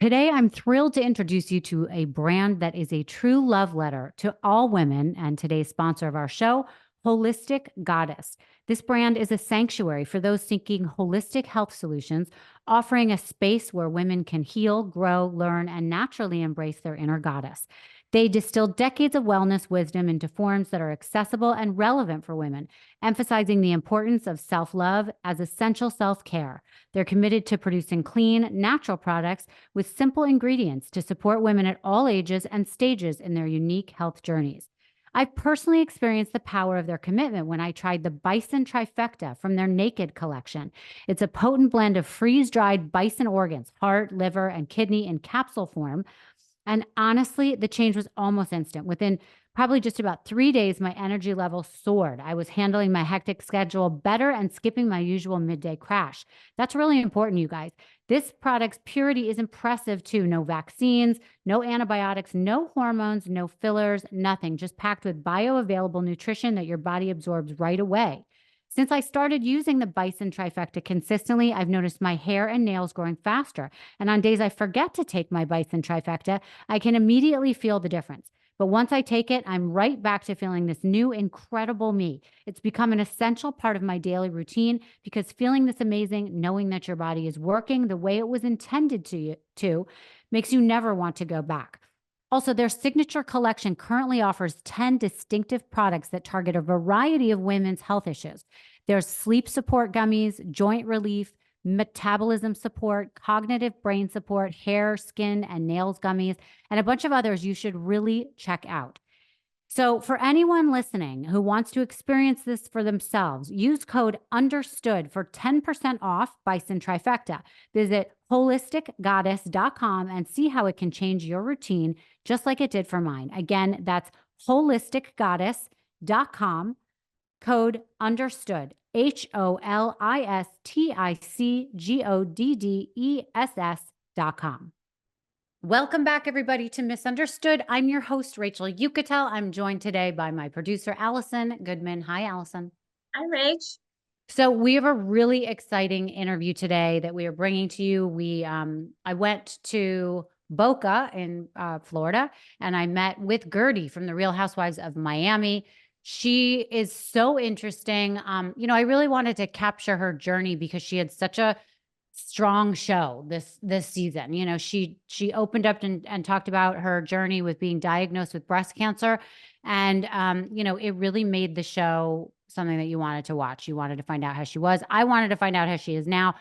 Today, I'm thrilled to introduce you to a brand that is a true love letter to all women, and today's sponsor of our show, Holistic Goddess. This brand is a sanctuary for those seeking holistic health solutions, offering a space where women can heal, grow, learn, and naturally embrace their inner goddess. They distill decades of wellness wisdom into forms that are accessible and relevant for women, emphasizing the importance of self-love as essential self-care. They're committed to producing clean, natural products with simple ingredients to support women at all ages and stages in their unique health journeys. I've personally experienced the power of their commitment when I tried the Bison Trifecta from their Naked collection. It's a potent blend of freeze-dried bison organs, heart, liver, and kidney in capsule form. And honestly, the change was almost instant. Within probably just about 3 days, my energy level soared. I was handling my hectic schedule better and skipping my usual midday crash. That's really important, you guys. This product's purity is impressive too. No vaccines, no antibiotics, no hormones, no fillers, nothing. Just packed with bioavailable nutrition that your body absorbs right away. Since I started using the Bison Trifecta consistently, I've noticed my hair and nails growing faster. And on days I forget to take my Bison Trifecta, I can immediately feel the difference. But once I take it, I'm right back to feeling this new, incredible me. It's become an essential part of my daily routine because feeling this amazing, knowing that your body is working the way it was intended to makes you never want to go back. Also, their signature collection currently offers 10 distinctive products that target a variety of women's health issues. There's sleep support gummies, joint relief, metabolism support, cognitive brain support, hair, skin, and nails gummies, and a bunch of others you should really check out. So for anyone listening who wants to experience this for themselves, use code UNDERSTOOD for 10% off Bison Trifecta. Visit holisticgoddess.com and see how it can change your routine just like it did for mine. Again, that's holisticgoddess.com, code UNDERSTOOD, HOLISTICGODDESS.com. Welcome back, everybody, to Misunderstood. I'm your host, Rachel Yucatel. I'm joined today by my producer, Allison Goodman. Hi, Allison. Hi, Rach. So we have a really exciting interview today that we are bringing to you. I went to Boca in Florida, and I met with Guerdy from the Real Housewives of Miami. She is so interesting. I really wanted to capture her journey because she had such a strong show this season. She opened up and talked about her journey with being diagnosed with breast cancer. And it really made the show something that you wanted to watch. You wanted to find out how she was. I wanted to find out how she is now.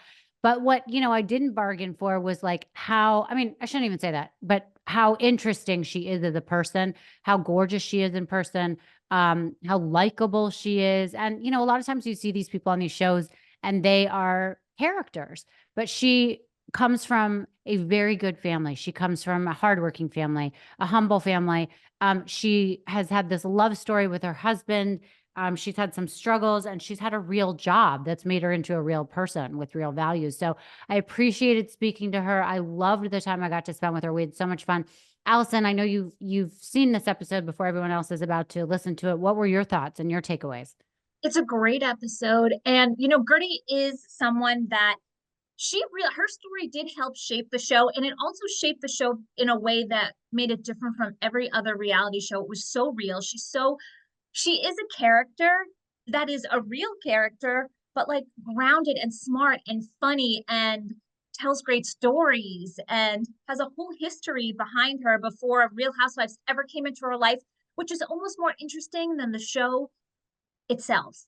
But what, I didn't bargain for was like I shouldn't even say that, but how interesting she is as a person, how gorgeous she is in person, how likable she is. And, a lot of times you see these people on these shows and they are characters, but she comes from a very good family. She comes from a hardworking family, a humble family. She has had this love story with her husband. She's had some struggles and she's had a real job that's made her into a real person with real values. So I appreciated speaking to her. I loved the time I got to spend with her. We had so much fun. Allison, I know you've seen this episode before everyone else is about to listen to it. What were your thoughts and your takeaways? It's a great episode. And, Guerdy is someone that her story did help shape the show. And it also shaped the show in a way that made it different from every other reality show. It was so real. She is a character that is a real character, but like grounded and smart and funny and tells great stories and has a whole history behind her before Real Housewives ever came into her life, which is almost more interesting than the show itself.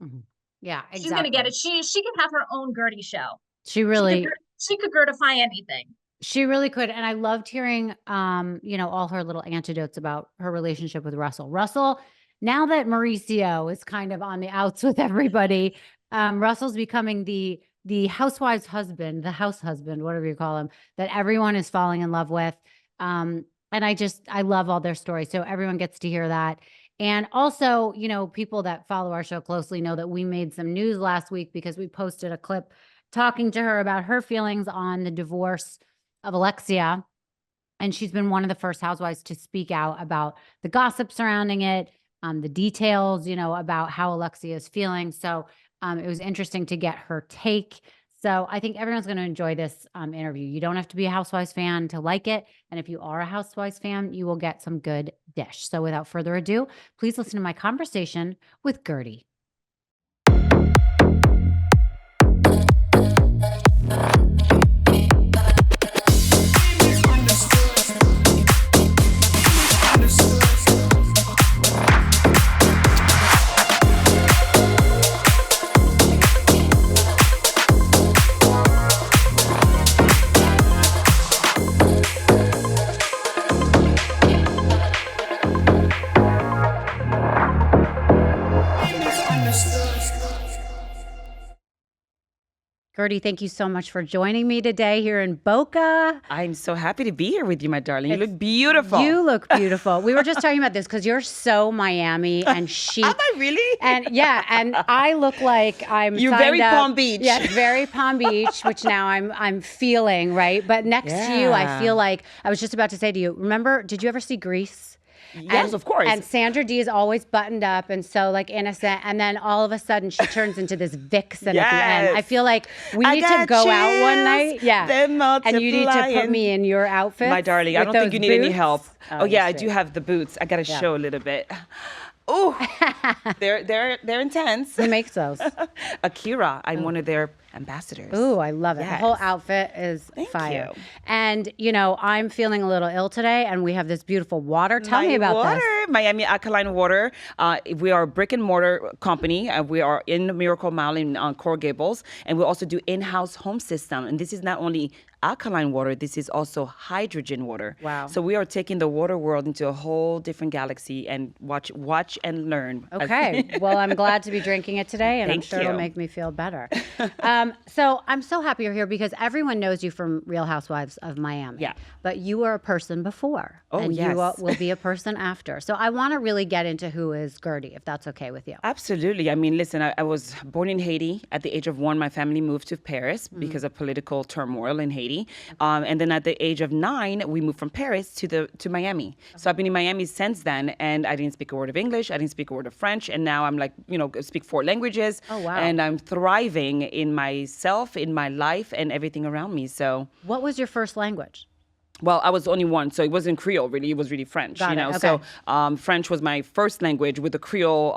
Mm-hmm. Yeah, exactly. She's gonna get it. She could have her own Guerdy show. She could Guerdify anything. She really could. And I loved hearing all her little anecdotes about her relationship with Russell. Russell, now that Mauricio is kind of on the outs with everybody, Russell's becoming the housewife's husband, the house husband, whatever you call him, that everyone is falling in love with. And I love all their stories. So everyone gets to hear that. And also, people that follow our show closely know that we made some news last week because we posted a clip talking to her about her feelings on the divorce of Alexia. And she's been one of the first housewives to speak out about the gossip surrounding it, the details, about how Alexia is feeling. So it was interesting to get her take. So I think everyone's going to enjoy this interview. You don't have to be a Housewives fan to like it. And if you are a Housewives fan, you will get some good dish. So without further ado, please listen to my conversation with Guerdy. Guerdy, thank you so much for joining me today here in Boca. I'm so happy to be here with you, my darling. You look beautiful. You look beautiful. We were just talking about this because you're so Miami and chic. Am I really? And yeah, and I look like I'm You're signed very up. Palm Beach. Yeah, very Palm Beach, which now I'm feeling, right? But next to you, I feel like I was just about to say to you, remember, did you ever see Grease? Yes, of course. And Sandra Dee is always buttoned up and so like innocent. And then all of a sudden she turns into this vixen at the end. I feel like we need to go out one night. Yeah. And you need to put me in your outfit. My darling, I don't think you need any help. Oh yeah, I sweet. do have the boots. I got to show a little bit. Oh, they're intense. Who makes those? Akira. I'm one of their ambassadors. Ooh, I love it. Yes. The whole outfit is fire. you. And, you know, I'm feeling a little ill today, and we have this beautiful water. Tell me about water, this. Miami Alkaline Water. We are a brick and mortar company. We are in Miracle Mile in Coral Gables, and we also do in-house home system. And this is not only alkaline water, this is also hydrogen water. Wow. So we are taking the water world into a whole different galaxy, and watch and learn. Okay. Well, I'm glad to be drinking it today, and I'm Thank sure it'll you. make me feel better. So I'm so happy you're here because everyone knows you from Real Housewives of Miami. Yeah. But you were a person before. Oh, and yes. you will be a person after. So I want to really get into who is Guerdy, if that's okay with you. Absolutely. I mean, listen, I was born in Haiti. At the age of 1, my family moved to Paris because of political turmoil in Haiti. And then at the age of 9, we moved from Paris to Miami. So I've been in Miami since then, and I didn't speak a word of English. I didn't speak a word of French. And now I'm like, speak 4 languages. Oh, wow. And I'm thriving in myself, in my life, and everything around me. So, What was your first language? well, I was only one, so it wasn't Creole, really. It was really French, Got it, okay. So French was my first language with the Creole,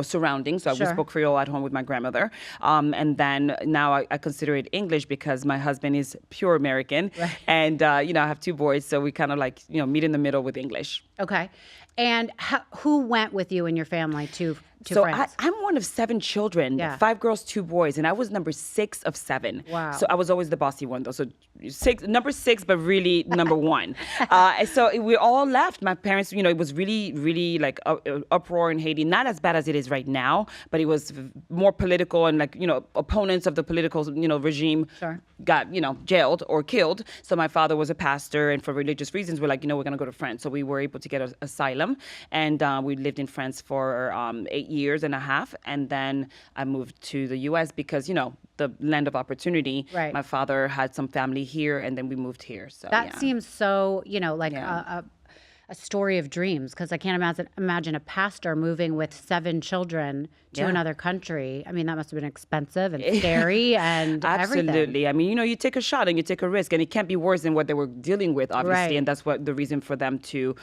surroundings. So Sure. we spoke Creole at home with my grandmother. And then now I consider it English because my husband is pure American. Right. And, I have 2 boys, so we kind of like, meet in the middle with English. Okay. And who went with you and your family to So France? I'm one of 7 children, Yeah. 5 girls, 2 boys, and I was number 6 of 7. Wow. So I was always the bossy one, though. So number 6, but really number 1. So we all left. My parents, it was really, really like uproar in Haiti. Not as bad as it is right now, but it was more political, and like opponents of the political regime Sure. got jailed or killed. So my father was a pastor, and for religious reasons, we're like, we're gonna go to France. So we were able to get asylum, and we lived in France for 8 years and a half, and then I moved to the U.S. because the land of opportunity. Right. My father had some family here, and then we moved here. So That yeah. seems so, like Yeah. a story of dreams, because I can't imagine a pastor moving with 7 children to Yeah. another country. I mean, that must have been expensive and scary and everything. Absolutely. I mean, you take a shot and you take a risk, and it can't be worse than what they were dealing with, obviously, Right. and that's what the reason for them to,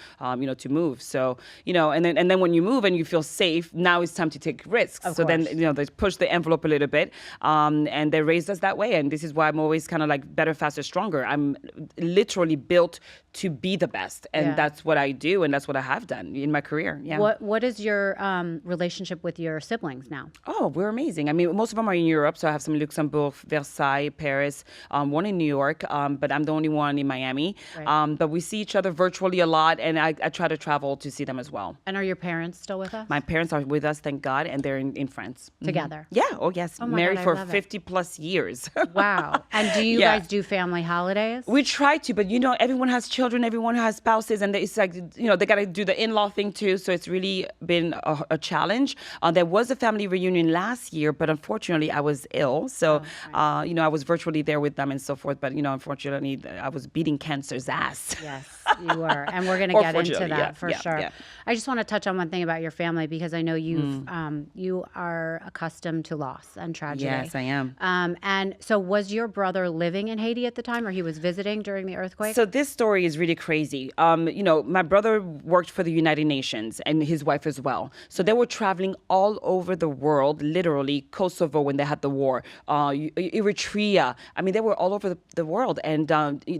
to move. So, and then when you move and you feel safe, now it's time to take risks. Of So then, course. they push the envelope a little bit, and they raised us that way. And this is why I'm always kind of like better, faster, stronger. I'm literally built to be the best, and Yeah. that's what I do, and that's what I have done in my career. Yeah. What is your relationship with your siblings now? Oh, we're amazing. I mean, most of them are in Europe. So I have some in Luxembourg, Versailles, Paris, one in New York, but I'm the only one in Miami. Right. But we see each other virtually a lot, and I try to travel to see them as well. And are your parents still with us? My parents are with us, thank God, and they're in France. Mhm. Together? Yeah. Oh, yes. Oh my Married God, I for love it. 50 plus years. Wow. And do you Yeah. guys do family holidays? We try to, but everyone has children, everyone has spouses, and it's like, they got to do the in-law thing too. So it's really been a challenge. There was a family reunion last year, but unfortunately I was ill. So, I was virtually there with them and so forth. But, unfortunately I was beating cancer's ass. Yes. You were. And we're going to Or get into fortunately, that for sure. yeah. I just want to touch on one thing about your family because I know you are accustomed to loss and tragedy. Yes, I am. And so was your brother living in Haiti at the time or he was visiting during the earthquake? So this story is really crazy. My brother worked for the United Nations and his wife as well. So they were traveling all over the world, literally Kosovo when they had the war, Eritrea. I mean, they were all over the world. And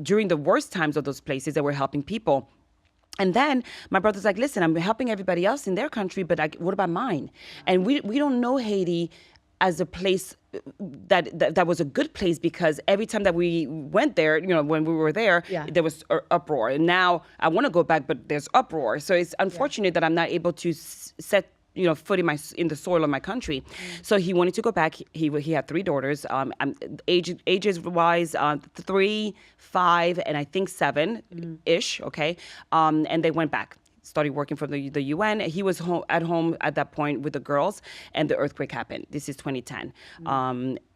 during the worst times of those places, they were helping people. And then my brother's like, listen, I'm helping everybody else in their country, but what about mine? And we don't know Haiti as a place that was a good place because every time that we went there, when we were there, there was uproar. And now I want to go back, but there's uproar. So it's unfortunate that I'm not able to set foot in the soil of my country. So he wanted to go back. He had 3 daughters, ages wise, 3, 5, and I think 7-ish. Okay, and they went back. Started working for the UN. He was at home at that point with the girls, and the earthquake happened. This is 2010.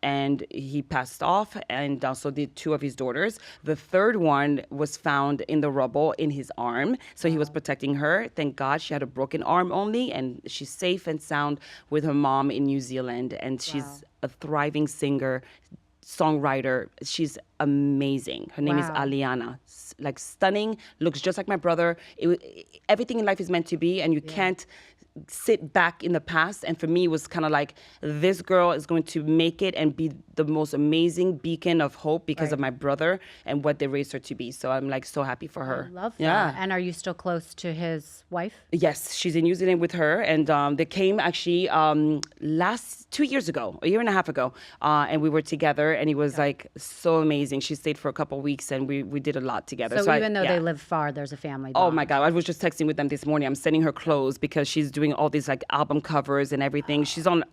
And he passed off, and also did 2 of his daughters. The third one was found in the rubble in his arm, so he was protecting her. Thank God she had a broken arm only, and she's safe and sound with her mom in New Zealand, and she's a thriving singer, songwriter. She's amazing. Her name is Aliana. Like stunning, looks just like my brother. Everything in life is meant to be, and you can't sit back in the past. And for me, it was kind of like, this girl is going to make it and be the most amazing beacon of hope because of my brother and what they raised her to be. So I'm like so happy for her. I love that. Yeah. And are you still close to his wife? Yes, she's in New Zealand with her, and they came actually 2 years ago, a year and a half ago, and we were together, and it was like so amazing. She stayed for a couple of weeks, and we did a lot together. So even though they live far, there's a family Oh bond. my God, I was just texting with them this morning. I'm sending her clothes because she's doing all these like album covers and everything. She's on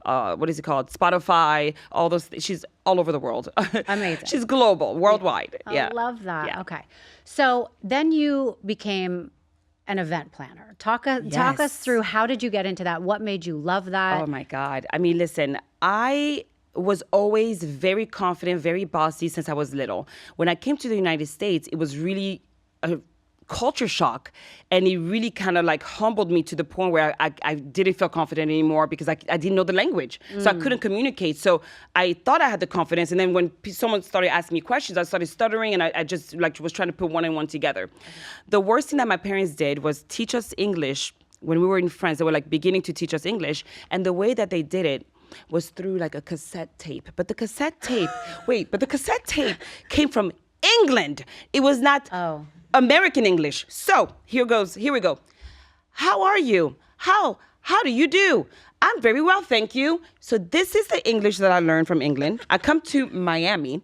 what is it called? Spotify, all those. She's all over the world. Amazing. She's global, worldwide. I love that. Yeah. Okay. So then you became an event planner. Talk us through, how did you get into that? What made you love that? Oh my God. I mean, listen, I was always very confident, very bossy since I was little. When I came to the United States, it was really a culture shock, and it really kind of like humbled me to the point where I didn't feel confident anymore because I didn't know the language, so I couldn't communicate. So I thought I had the confidence, and then when someone started asking me questions, I started stuttering, and I just like was trying to put one and one together. The worst thing that my parents did was teach us English when we were in France. They were like beginning to teach us English, and the way that they did it was through like a cassette tape. But the cassette tape, came from England. It was not American English. So here we go. How are you? How do you do? I'm very well, thank you. So this is the English that I learned from England. I come to Miami,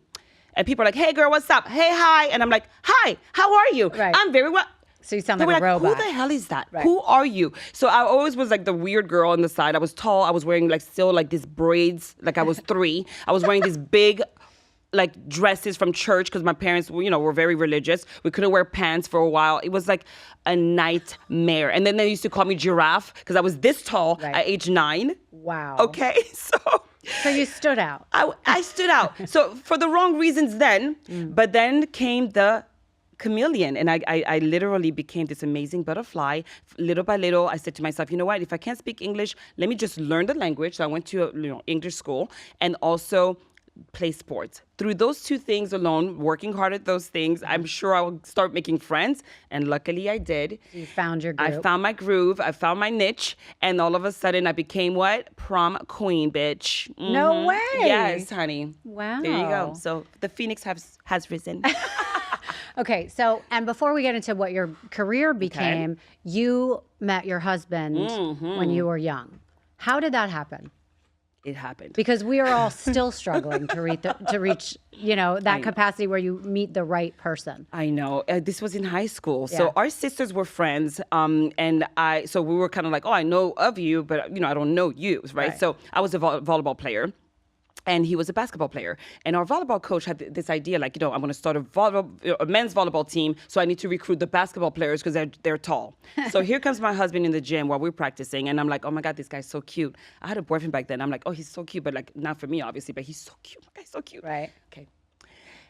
and people are like, hey girl, what's up? Hey, hi. And I'm like, hi, how are you? Right. I'm very well. So you sound They like were a robot. Who the hell is that? Right. Who are you? So I always was like the weird girl on the side. I was tall. I was wearing like still like these braids, like I was 3. I was wearing these big like dresses from church because my parents, were very religious. We couldn't wear pants for a while. It was like a nightmare. And then they used to call me giraffe because I was this tall at age 9. Wow. Okay, So you stood out. I stood out. So for the wrong reasons then, but then came the chameleon, and I literally became this amazing butterfly. Little by little, I said to myself, you know what? If I can't speak English, let me just learn the language. So I went to English school, and also play sports. Through those 2 things alone, working hard at those things, I'm sure I'll start making friends. And luckily I did. You found your group. I found my groove. I found my niche. And all of a sudden I became what? Prom queen, bitch. No way. Yes, honey. Wow. There you go. So the phoenix has risen. Okay, so, and before we get into what your career became, you met your husband when you were young. How did that happen? It happened. Because we are all still struggling to reach that capacity where you meet the right person. I know. This was in high school. So our sisters were friends. So we were kind of like, oh, I know of you, but, I don't know you, right? So I was a volleyball player. And he was a basketball player. And our volleyball coach had this idea, like, I'm going to start a men's volleyball team, so I need to recruit the basketball players because they're tall. So here comes my husband in the gym while we're practicing, and I'm like, oh my God, this guy's so cute. I had a boyfriend back then. I'm like, oh, he's so cute, but like not for me, obviously, but he's so cute. My guy's so cute. Right. Okay.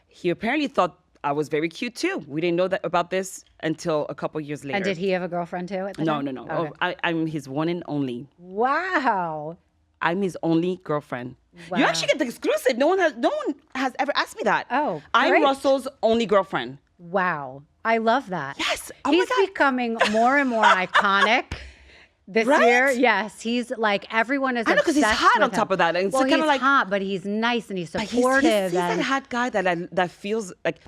He apparently thought I was very cute too. We didn't know that about this until a couple years later. And did he have a girlfriend too at the No, time? no. Okay. Oh, I'm his one and only. Wow. I'm his only girlfriend. Wow. You actually get the exclusive. No one has ever asked me that. Oh, I'm great. Russell's only girlfriend. Wow. I love that. Yes. Oh my He's God. becoming more and more iconic this Right? year. Yes. He's like, everyone is I know, 'cause he's obsessed hot with on top him. of that. And it's well, kinda he's like- hot, but he's nice and he's He's supportive. that and hot guy that feels like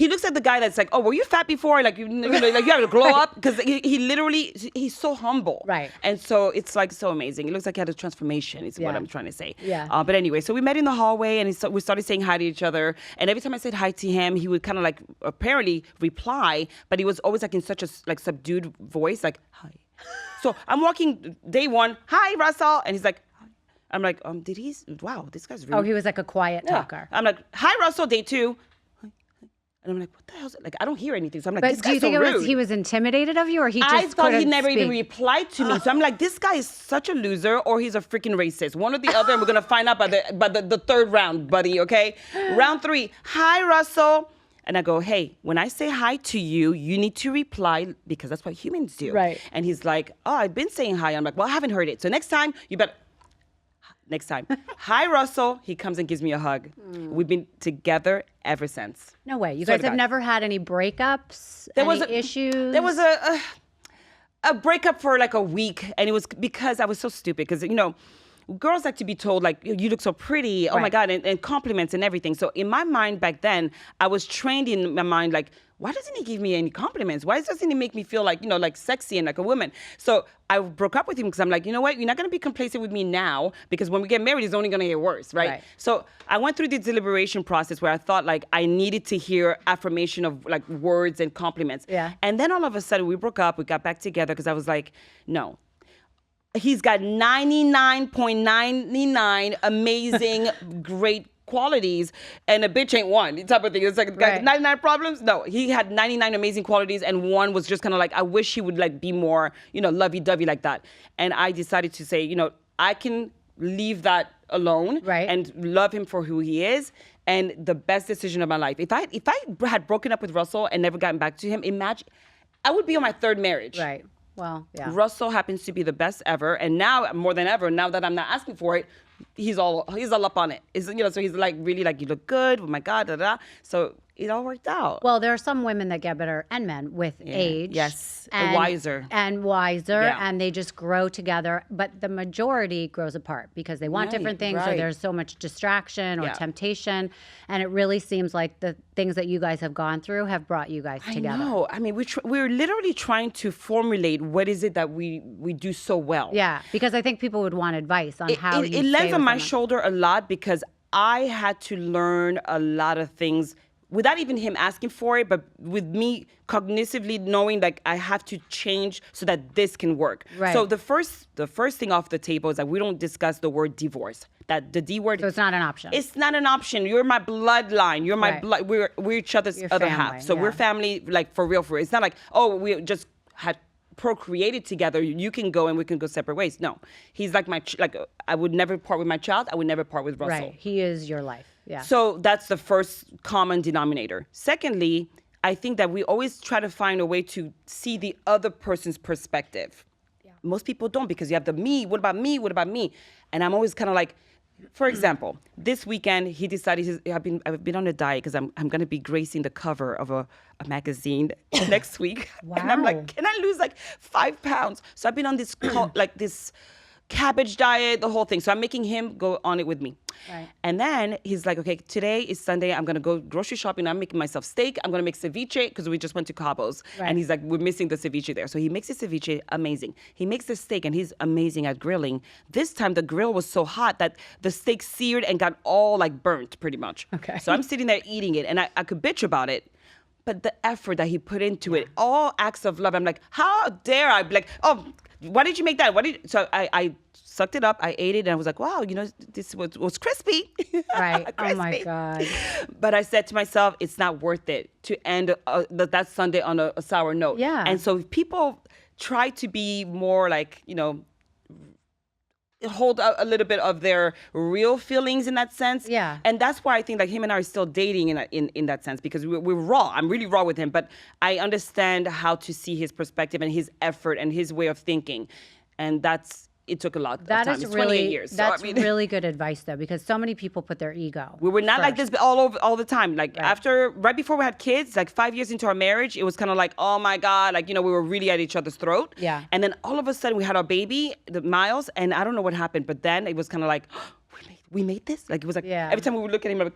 he looks like the guy that's like, oh, were you fat before? Like you know, like you have to glow up because he literally he's so humble, Right. And so it's like so amazing. It looks like he had a transformation. Is what Yeah. I'm trying to say. Yeah. But anyway, so we met in the hallway and we started saying hi to each other. And every time I said hi to him, he would kind of like apparently reply, but he was always like in such a like subdued voice, like hi. So I'm walking day one, hi Russell, and he's like. I'm like, did he? Wow, this guy's really. Oh, he was like a quiet talker. I'm like, hi Russell, day two. And I'm like, what the hell? Like, I don't hear anything. So I'm like, But this do you guy's so think rude. he was intimidated of you, or he just I thought he couldn't never even speak? replied to me. So I'm like, this guy is such a loser, or he's a freaking racist. One or the other, and we're gonna find out by the third round, buddy. Okay, round 3. Hi, Russell. And I go, hey, when I say hi to you, you need to reply because that's what humans do. Right. And he's like, oh, I've been saying hi. I'm like, well, I haven't heard it. So next time, you better. Next time, hi Russell. He comes and gives me a hug. We've been together ever since. No way. You Swear guys to have God. never had any breakups, issues? There was a breakup for like a week, and it was because I was so stupid. Because girls like to be told like you look so pretty, oh my Right. God, and compliments and everything. So in my mind back then, I was trained in my mind like, why doesn't he give me any compliments? Why doesn't he make me feel like like sexy and like a woman? So I broke up with him because I'm like, you know what? You're not gonna be complacent with me now because when we get married, it's only gonna get worse, right? So I went through the deliberation process where I thought like I needed to hear affirmation of like words and compliments. Yeah. And then all of a sudden we broke up. We got back together because I was like, no. He's got 99.99 amazing, great qualities, and a bitch ain't one type of thing. It's like Right. 99 problems. No, he had 99 amazing qualities, and one was just kind of like, I wish he would like be more, lovey-dovey like that. And I decided to say, I can leave that alone Right. and love him for who he is. And the best decision of my life. If I had broken up with Russell and never gotten back to him, imagine I would be on my third marriage. Right. Well, yeah. Russell happens to be the best ever, and now more than ever, now that I'm not asking for it, he's all up on it. So he's like really like, you look good. Oh my God, da da. So it all worked out. Well, there are some women that get better, and men with age. Yes, and wiser. Yeah. And they just grow together. But the majority grows apart because they want Right, different things, or right. there's so much distraction or Yeah. temptation. And it really seems like the things that you guys have gone through have brought you guys together. I know. I mean, we're literally trying to formulate what is it that we do so well. Yeah, because I think people would want advice on how you it lands stay on my with them. shoulder a lot because I had to learn a lot of things without even him asking for it, but with me cognitively knowing like I have to change so that this can work. Right. So the first thing off the table is that we don't discuss the word divorce. That the D word. So it's not an option. It's not an option. You're my bloodline. You're my Right. blood. We're each other's Your other family, half. So yeah. we're family, like for real. It's not like, oh, we just had procreated together. You can go and we can go separate ways. No, he's like I would never part with my child. I would never part with Russell. Right. He is your life. Yeah. So that's the first common denominator. Secondly, I think that we always try to find a way to see the other person's perspective. Yeah. Most people don't because you have the me. What about me? What about me? And I'm always kind of like, for example, this weekend he decided I've been on a diet because I'm going to be gracing the cover of a magazine next week. Wow. And I'm like, can I lose like 5 pounds? So I've been on this this cabbage diet, the whole thing. So I'm making him go on it with me. Right. And then he's like, okay, today is Sunday. I'm going to go grocery shopping. I'm making myself steak. I'm going to make ceviche because we just went to Cabo's. Right. And he's like, we're missing the ceviche there. So he makes the ceviche amazing. He makes the steak and he's amazing at grilling. This time the grill was so hot that the steak seared and got all like burnt pretty much. Okay. So I'm sitting there eating it and I could bitch about it. But the effort that he put into it, all acts of love. I'm like, how dare I be like, oh, why did you make that? So I sucked it up. I ate it, and I was like, wow, this was crispy. Right. Oh my Crispy. God. But I said to myself, it's not worth it to end that Sunday on a sour note. Yeah. And so people try to be more like, hold a little bit of their real feelings in that sense. Yeah. And that's why I think like him and I are still dating in that sense, because we're raw. I'm really raw with him, but I understand how to see his perspective and his effort and his way of thinking. And it took a lot of time. It's 28 years. That's really good advice, though, because so many people put their ego. We were not like this all the time. Like Right. right before we had kids, like 5 years into our marriage, it was kind of like, oh my God, like, we were really at each other's throat. Yeah. And then all of a sudden we had our baby, the Miles, and I don't know what happened, but then it was kind of like, we made this. Like it was like every time we would look at him, like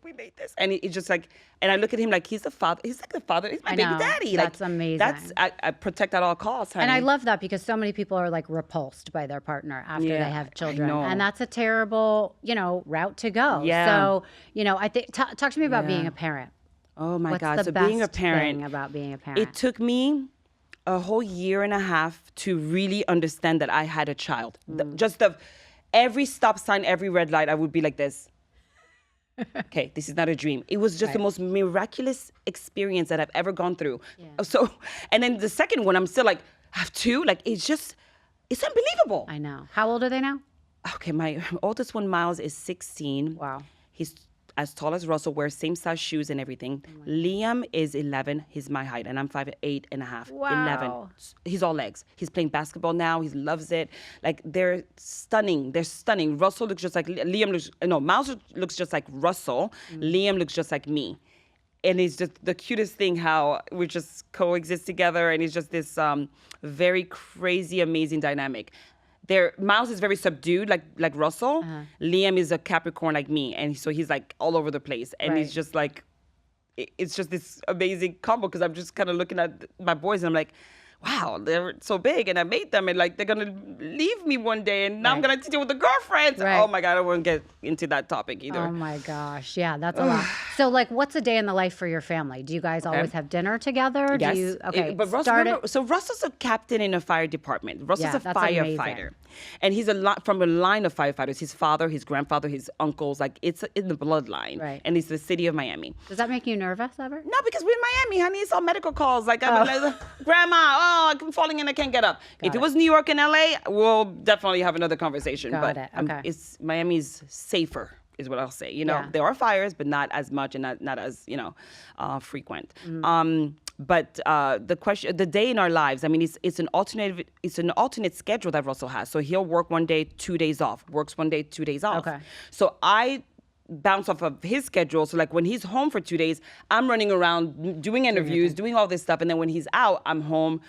we made this, and it's just like, and I look at him like he's the father. He's like the father. He's my baby daddy. That's like, amazing. I protect at all costs, honey. And I love that because so many people are like repulsed by their partner after they have children. know. And that's a terrible, route to go. Yeah. So, I think, talk to me about being a parent. Oh my What's God! the So best being a parent, thing about being a parent? it took me a whole year and a half to really understand that I had a child. Every stop sign, every red light, I would be like this. Okay, this is not a dream. It was just the most miraculous experience that I've ever gone through. Yeah. So, and then the second one, I'm still like, I have two? Like, it's unbelievable. I know. How old are they now? Okay, my oldest one, Miles, is 16. Wow. He's as tall as Russell, wears same size shoes and everything. Liam is 11. He's my height, and I'm 5'8" and a half. Wow. 11. He's all legs. He's playing basketball now. He loves it. Like, they're stunning. They're stunning. Russell looks just like Miles looks just like Russell. Liam looks just like me. And it's just the cutest thing how we just coexist together, and it's just this very crazy, amazing dynamic. Miles is very subdued, like Russell. Liam is a Capricorn like me, and so he's like all over the place, and he's just like, it's just this amazing combo. Because I'm just kind of looking at my boys, and I'm like, wow, they're so big, and I made them, and like they're gonna leave me one day, and now I'm gonna deal with the girlfriends. Right. Oh my God, I won't get into that topic either. Oh my gosh. Yeah, that's a lot. So like, what's a day in the life for your family? Do you guys always have dinner together? Yes. Do you, But Russell's a captain in a fire department. Russell's a that's firefighter. amazing. And he's from a line of firefighters. His father, his grandfather, his uncles, like it's in the bloodline. Right. And it's the city of Miami. Does that make you nervous ever? No, because we're in Miami, honey. It's all medical calls. Like, I'm like, Grandma, I'm falling and I can't get up. If it was New York and LA, we'll definitely have another conversation. Got it. Okay. Miami's safer, is what I'll say. Yeah. There are fires, but not as much and not as, frequent. But the day in our lives, I mean, it's an alternate schedule that Russell has. So he'll work one day, 2 days off. Works one day, 2 days off. Okay. So I bounce off of his schedule. So like when he's home for 2 days, I'm running around doing interviews, doing all this stuff, and then when he's out, I'm home.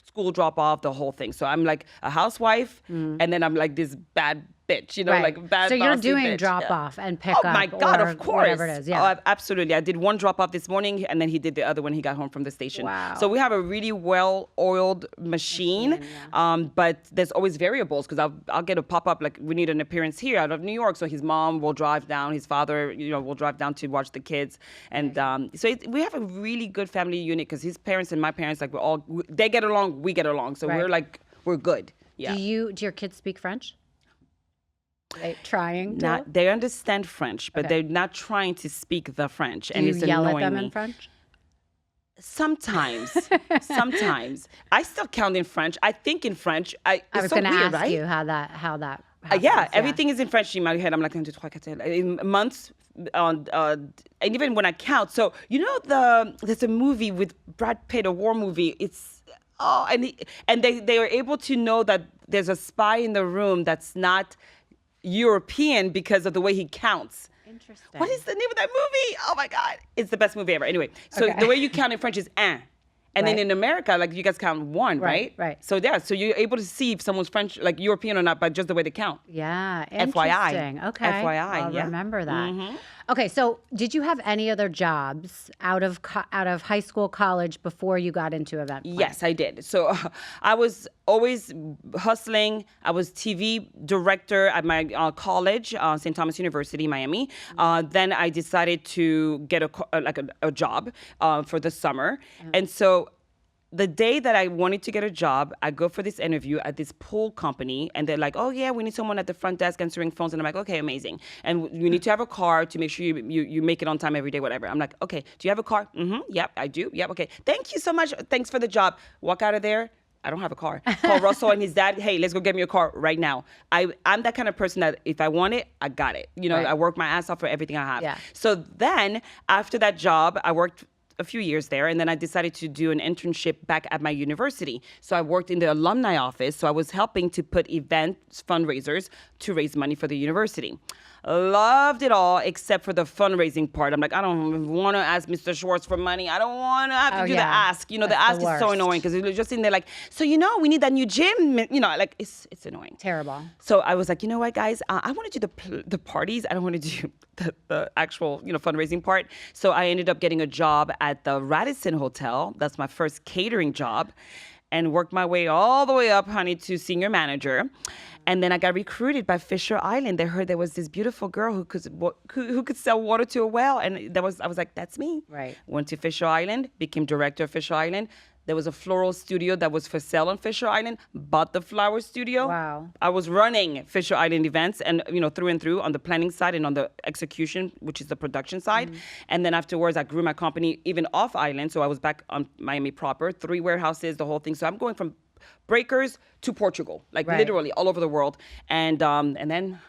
School drop off, the whole thing. So I'm like a housewife, and then I'm like this bad bitch, like bad. So you're bossy doing bitch. drop off and pick up. Oh my God, or of course. Whatever it is. Yeah. Oh, absolutely. I did one drop off this morning, and then he did the other when he got home from the station. Wow. So we have a really well-oiled machine, but there's always variables because I'll get a pop-up like we need an appearance here out of New York. So his mom will drive down, his father, will drive down to watch the kids, and we have a really good family unit because his parents and my parents they get along, we get along. So we're good. Yeah. Do your kids speak French? Trying to? They understand French, but they're not trying to speak the French. Do you it's yell annoying at them me. in French? Sometimes. I still count in French. I think in French. I was going to ask right? you how that happens. Everything is in French in my head. I'm like, 1, 2, 3, 4, in months. And even when I count. So, there's a movie with Brad Pitt, a war movie. And they are able to know that there's a spy in the room that's not European because of the way he counts. Interesting. What is the name of that movie? Oh my God. It's the best movie ever. Anyway, so the way you count in French is un. And then in America, like you guys count one, right? Right. So so you're able to see if someone's French, like European or not, by just the way they count. Yeah. FYI. Interesting. Okay. FYI, I'll yeah. remember that. Okay. So did you have any other jobs out of high school, college before you got into event planning? Yes, I did. So I was always hustling. I was TV director at my college, St. Thomas University, Miami. Then I decided to get a job for the summer. And so the day that I wanted to get a job, I go for this interview at this pool company, and they're like, oh, yeah, we need someone at the front desk answering phones. And I'm like, okay, amazing. And you need to have a car to make sure you make it on time every day, whatever. I'm like, okay, do you have a car? Mm-hmm. Yep, I do. Yep, okay. Thank you so much. Thanks for the job. Walk out of there. I don't have a car. Call Russell and his dad. Hey, let's go get me a car right now. I'm that kind of person that if I want it, I got it. You know, Right. I work my ass off for everything I have. Yeah. So then after that job, I worked a few years there, and then I decided to do an internship back at my university. So I worked in the alumni office. So I was helping to put events, fundraisers to raise money for the university. Loved it all except for the fundraising part. I'm like, I don't want to ask Mr. Schwartz for money. I don't want to have to do the ask. You know, That's the ask the is so worst. annoying because they're just in there like, so you know, we need that new gym. You know, like it's annoying. Terrible. So I was like, you know what, guys, I want to do the parties. I don't want to do the actual, you know, fundraising part. So I ended up getting a job at the Radisson Hotel. That's my first catering job, and worked my way all the way up, honey, to senior manager. And then I got recruited by Fisher Island. They heard there was this beautiful girl who could sell water to a well, and I was like, that's me. Right. Went to Fisher Island, became director of Fisher Island. There was a floral studio that was for sale on Fisher Island. Bought the flower studio. Wow. I was running Fisher Island events, and you know, through and through on the planning side and on the execution, which is the production side. And then afterwards, I grew my company even off island. So I was back on Miami proper, 3 warehouses, the whole thing. So I'm going from breakers to Portugal, like Right. literally all over the world. And then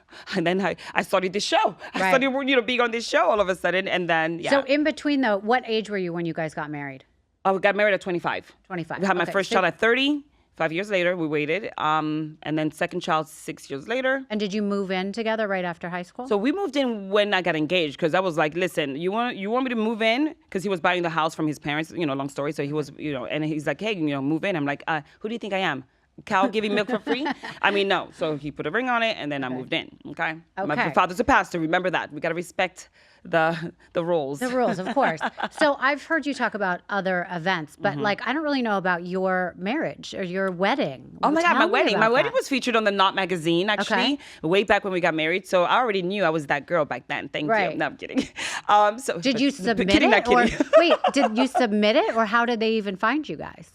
I started this show. I Right. started, you know, being on this show all of a sudden. And then, yeah. So in between though, what age were you when you guys got married? I got married at 25. 25. We had my Okay, first so- child at 30. 5 years later, we waited. And then second child 6 years later. And did you move in together right after high school? So we moved in when I got engaged because I was like, listen, you want me to move in? Because he was buying the house from his parents, you know, long story. So he was, you know, and he's like, hey, you know, move in. I'm like, who do you think I am? Cow giving milk for free? I mean, no. So he put a ring on it, and then I moved in. Okay. My Okay. father's a pastor. Remember that. We got to respect the rules. The rules, of course. So I've heard you talk about other events, but like I don't really know about your marriage or your wedding. Oh my God, Tell my me wedding. about My wedding that. was featured on the Knot magazine, actually, way back when we got married. So I already knew I was that girl back then. Thank Right. you. No, I'm kidding. So Did you submit kidding, it? not Or kidding. wait, did you submit it or how did they even find you guys?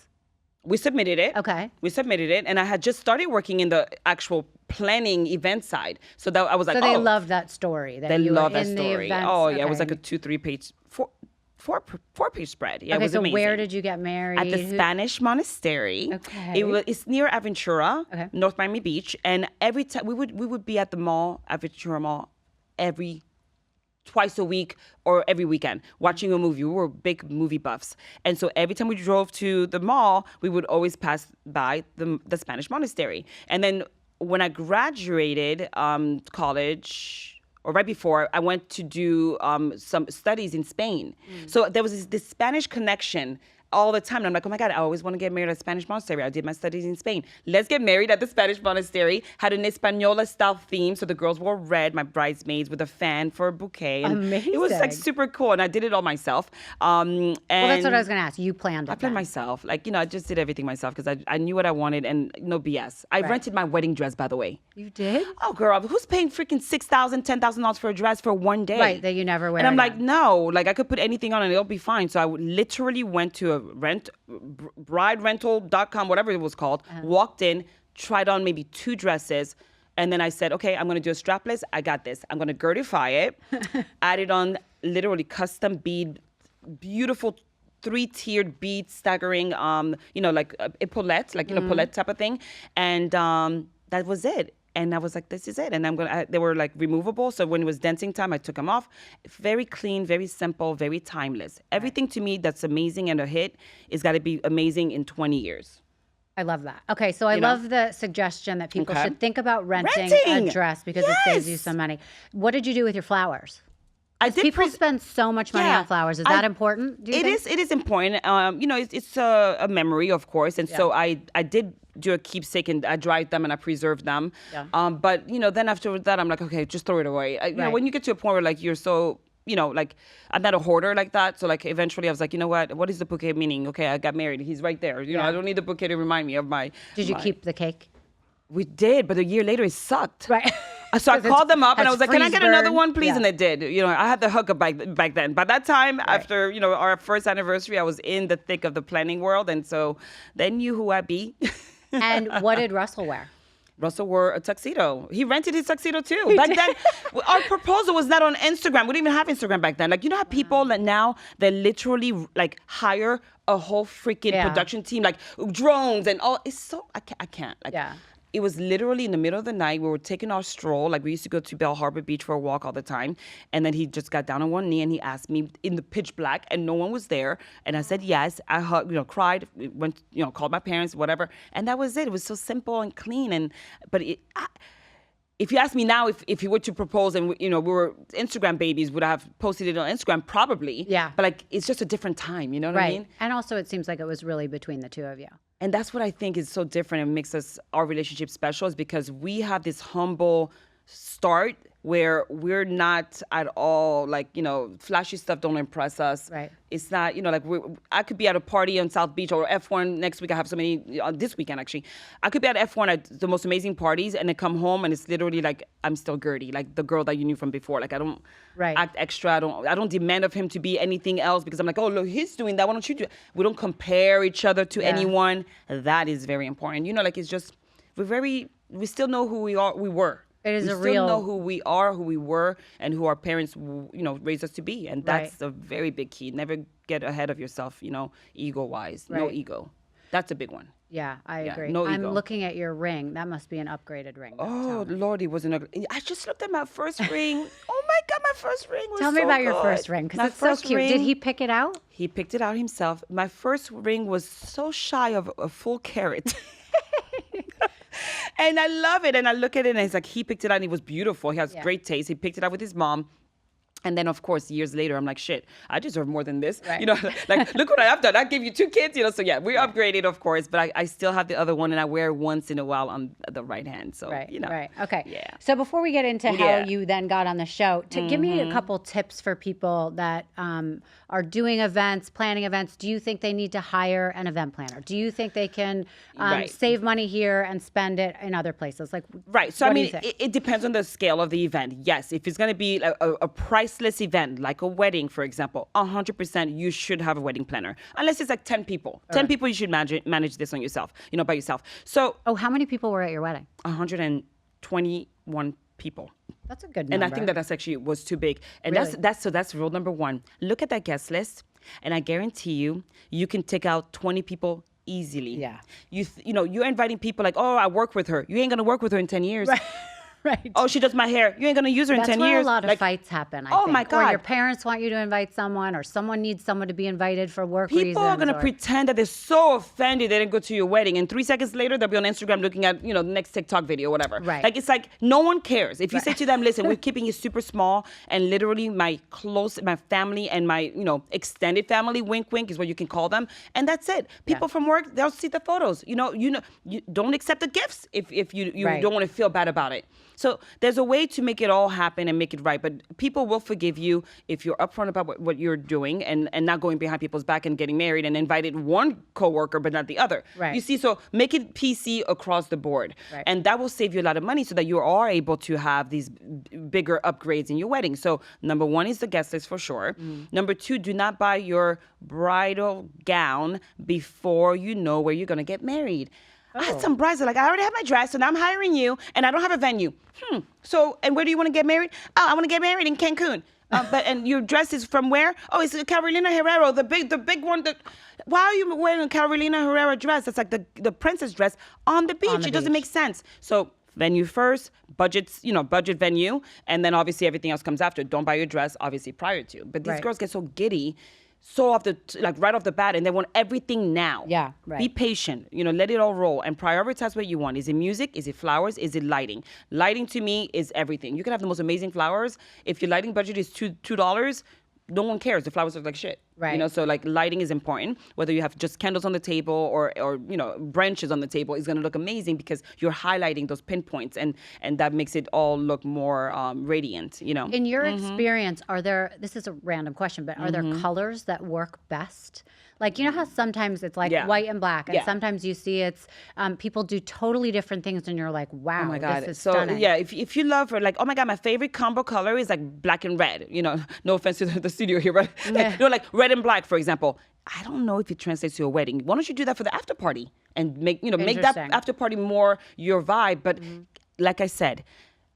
We submitted it. Okay. We submitted it, and I had just started working in the actual planning event side. So that I was like, So they loved that story. That They you love were that in story. The events. Oh yeah, it was Okay. like a 2-3 page, four page spread. Yeah, it Okay, was so amazing. where did you get married? At the Who- Spanish monastery. Okay. It's near Aventura, Okay. North Miami Beach, and every time we would be at the mall, Aventura Mall, twice a week or every weekend watching a movie. We were big movie buffs. And so every time we drove to the mall, we would always pass by the Spanish monastery. And then when I graduated college, or right before, I went to do some studies in Spain. So there was this Spanish connection all the time. And I'm like, oh my God, I always want to get married at a Spanish monastery. I did my studies in Spain. Let's get married at the Spanish monastery. Had an Española style theme. So the girls wore red, my bridesmaids with a fan for a bouquet. And it was like Amazing. super cool. And I did it all myself. And Well, that's what I was going to ask. You planned it. I planned then. myself. Like, you know, I just did everything myself because I knew what I wanted and no BS. I rented my wedding dress, by the way. You did? Oh, girl, who's paying freaking $6,000, $10,000 for a dress for one day? Right, that you never wear And I'm like, again. no, like I could put anything on and it'll be fine. So I literally went to a briderental.com, whatever it was called, walked in, tried on maybe 2 dresses. And then I said, okay, I'm going to do a strapless. I got this. I'm going to Guerdify it. Added on literally custom bead, beautiful 3-tiered beads, staggering, you know, like epaulette, like, you know, paulette type of thing. And that was it. And I was like, this is it. And they were like removable. So when it was dancing time, I took them off. Very clean, very simple, very timeless. Everything to me that's amazing and a hit is got to be amazing in 20 years. I love that. Okay, so I know? love the suggestion that people Okay. should think about renting Renting! a dress because it saves you Yes! some money. What did you do with your flowers? I did People spend so much money Yeah, on flowers. Is I- that important? Do you think? It is important. You know, it's a memory, of course. And so I did do a keepsake and I dried them and I preserved them. Yeah. But, you know, then after that, I'm like, okay, just throw it away. You know, Right. when you get to a point where like you're so, you know, like I'm not a hoarder like that. So like eventually I was like, you know what is the bouquet meaning? Okay, I got married. He's right there. You know, Yeah. I don't need the bouquet to remind me of my. Did you my- keep the cake? We did, but a year later it sucked. Right. So I 'Cause it's- called them up and I has was like, "Can I freeze get another burn. one, please?" Yeah. And they did. You know, I had the hookup back then. By that time, after you know our first anniversary, I was in the thick of the planning world, and so they knew who I be. And what did Russell wear? Russell wore a tuxedo. He rented his tuxedo too. Back then, our proposal was not on Instagram. We didn't even have Instagram back then. Like, you know how people that now, they literally like hire a whole freaking production team, like drones and all. It's so, I can't. Like, it was literally in the middle of the night. We were taking our stroll. Like, we used to go to Harper Beach for a walk all the time. And then he just got down on one knee and he asked me in the pitch black, and no one was there. And I said yes. I hugged, cried, went, called my parents, whatever. And that was it. It was so simple and clean. If you ask me now if he were to propose and we were Instagram babies, would I have posted it on Instagram? Probably. Yeah. But like, it's just a different time. You know what I mean? And also, it seems like it was really between the two of you. And that's what I think is so different and makes our relationship special, is because we have this humble start where we're not at all like, flashy stuff don't impress us. Right. It's not, like I could be at a party on South Beach or F1 next week. I have so many, this weekend actually. I could be at F1 at the most amazing parties and then come home and it's literally like, I'm still Guerdy, like the girl that you knew from before. Like, I don't act extra. I don't demand of him to be anything else because I'm like, oh, look, he's doing that. Why don't you do it? We don't compare each other to anyone. That is very important. Like, it's just, we still know who we were. We still know who we are, who we were, and who our parents, raised us to be. And that's a very big key. Never get ahead of yourself, ego-wise. Right. No ego. That's a big one. Yeah, I agree. No ego. I'm looking at your ring. That must be an upgraded ring. Oh, Lord, it was an ugly. I just looked at my first ring. Oh, my God, my first ring was Tell me about your first ring, because it's so cute. Did he pick it out? He picked it out himself. My first ring was so shy of a full carat. And I love it. And I look at it and it's like, he picked it out and it was beautiful. He has great taste. He picked it out with his mom. And then, of course, years later, I'm like, shit, I deserve more than this. Right. Like, look what I have done. I gave you 2 kids, So, yeah, we upgraded, of course. But I still have the other one, and I wear it once in a while on the right hand. So, Right. Okay. Yeah. So before we get into how you then got on the show, give me a couple tips for people that are doing events, planning events. Do you think they need to hire an event planner? Do you think they can save money here and spend it in other places? Like, right. So, I mean, it depends on the scale of the event. Yes. If it's going to be a priceless event, like a wedding, for example, 100% you should have a wedding planner. Unless it's like 10 people. 10 people, you should manage this on yourself, by yourself. So. Oh, how many people were at your wedding? 121 people. That's a good number. And I think that's actually was too big. And really? that's rule number 1. Look at that guest list, and I guarantee you can take out 20 people easily. Yeah. You're inviting people like, oh, I work with her. You ain't gonna work with her in 10 years. Right. Right. Oh, she does my hair. You ain't going to use her in 10 years. That's where a lot of fights happen, I think. Oh, my God. Or your parents want you to invite someone, or someone needs someone to be invited for work reasons. People are going to pretend that they're so offended they didn't go to your wedding. And 3 seconds later, they'll be on Instagram looking at, the next TikTok video, whatever. Right. Like, it's like, no one cares. If you say to them, listen, we're keeping it super small, and literally my family and my, extended family, wink, wink, is what you can call them. And that's it. People from work, they'll see the photos. You don't accept the gifts if you don't want to feel bad about it. So there's a way to make it all happen and make it right. But people will forgive you if you're upfront about what you're doing and not going behind people's back and getting married and invited one coworker but not the other. Right. You see, so make it PC across the board. Right. And that will save you a lot of money so that you are able to have these bigger upgrades in your wedding. So number 1 is the guest list for sure. Number 2, do not buy your bridal gown before you know where you're going to get married. I had some brides that are like, I already have my dress, so now I'm hiring you, and I don't have a venue. So, and where do you want to get married? Oh, I want to get married in Cancun. And your dress is from where? Oh, it's Carolina Herrera, the big one. Why are you wearing a Carolina Herrera dress? That's like the princess dress on the beach. It doesn't make sense. So venue first, budget venue, and then obviously everything else comes after. Don't buy your dress, obviously, prior to. But these girls get so giddy. So right off the bat, and they want everything now. Yeah, right. Be patient. Let it all roll and prioritize what you want. Is it music? Is it flowers? Is it lighting? Lighting to me is everything. You can have the most amazing flowers. If your lighting budget is $2, no one cares. The flowers look like shit. Right. So like lighting is important. Whether you have just candles on the table or branches on the table, is going to look amazing because you're highlighting those pinpoints and that makes it all look more radiant. In your experience, this is a random question, but are there colors that work best? Like, you know how sometimes it's like white and black, and sometimes you see it's people do totally different things, and you're like, wow, Oh my God. this is So stunning. yeah, if you love her, like, oh my God, my favorite combo color is like black and red. You know, no offense to the studio here, but like, you know, like red and black, for example. I don't know if it translates to a wedding. Why don't you do that for the after party and make that after party more your vibe? But like I said,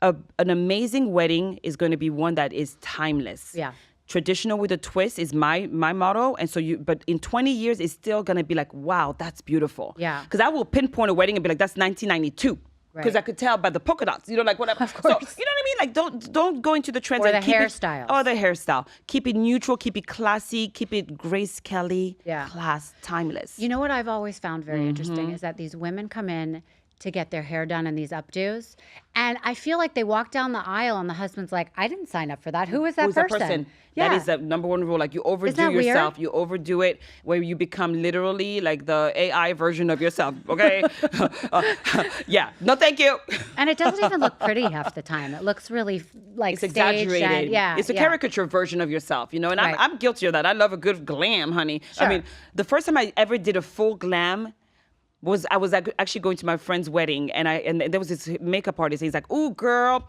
an amazing wedding is going to be one that is timeless. Yeah. Traditional with a twist is my motto. And so but in 20 years, it's still going to be like, wow, that's beautiful. Yeah. Because I will pinpoint a wedding and be like, that's 1992. Because I could tell by the polka dots, like whatever. Of course. So, you know what I mean? Like, don't go into the trends. Or and the hairstyles. Or the hairstyle. Keep it neutral, keep it classy, keep it Grace Kelly, Yeah. class, timeless. You know what I've always found very interesting is that these women come in to get their hair done in these updos, and I feel like they walk down the aisle and the husband's like, I didn't sign up for that. Who is that person? Yeah. That is the number one rule. Like, you overdo yourself. You overdo it where you become literally like the AI version of yourself. Okay? Yeah. No, thank you. And it doesn't even look pretty half the time. It looks really like it's exaggerated. And, it's a caricature version of yourself, And Right. I'm guilty of that. I love a good glam, honey. Sure. I mean, the first time I ever did a full glam I was actually going to my friend's wedding, and there was this makeup artist. And he's like, "Ooh, girl,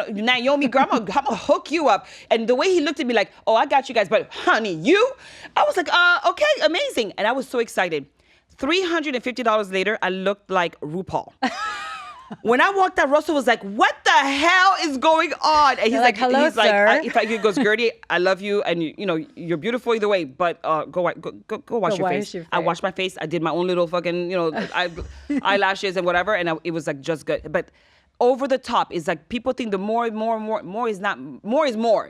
Naomi, girl, I'm gonna hook you up." And the way he looked at me, like, "Oh, I got you guys, but honey, you," I was like, "Okay, amazing," and I was so excited. $350 later, I looked like RuPaul. When I walked out, Russell was like, "What the hell is going on?" And he's like, "Hello, sir." He goes, "Guerdy, I love you, and you're beautiful either way, but go wash your face." I washed my face. I did my own little fucking eyelashes and whatever, and it was like just good. But over the top is like, people think the more is more.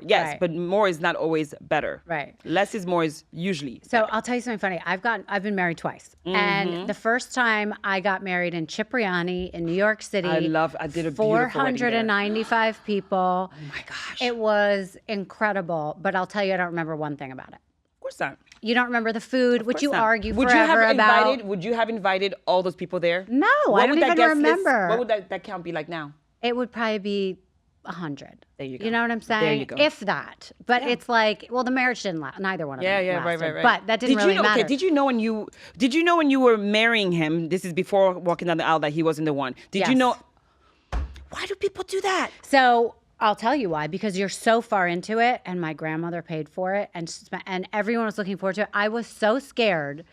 Yes, Right. but more is not always better. Right. Less is more is usually. So I'll tell you something funny. I've been married twice, and the first time I got married in Cipriani in New York City. I did a beautiful wedding there. 495 people. Oh my gosh. It was incredible, but I'll tell you, I don't remember one thing about it. Of course not. You don't remember the food, which you Not. argue Would forever about. Would you have invited all those people there? No, What I don't would that even guest list- remember. What would that count be like now? It would probably be 100. There you go. You know what I'm saying? There you go. If that. But it's like, well, the marriage didn't last. Neither one of them lasted. Right. But that didn't really matter. Okay, did you know when you were marrying him? This is before walking down the aisle, that he wasn't the one. Did you Yes. know? Why do people do that? So I'll tell you why. Because you're so far into it, and my grandmother paid for it, and everyone was looking forward to it. I was so scared.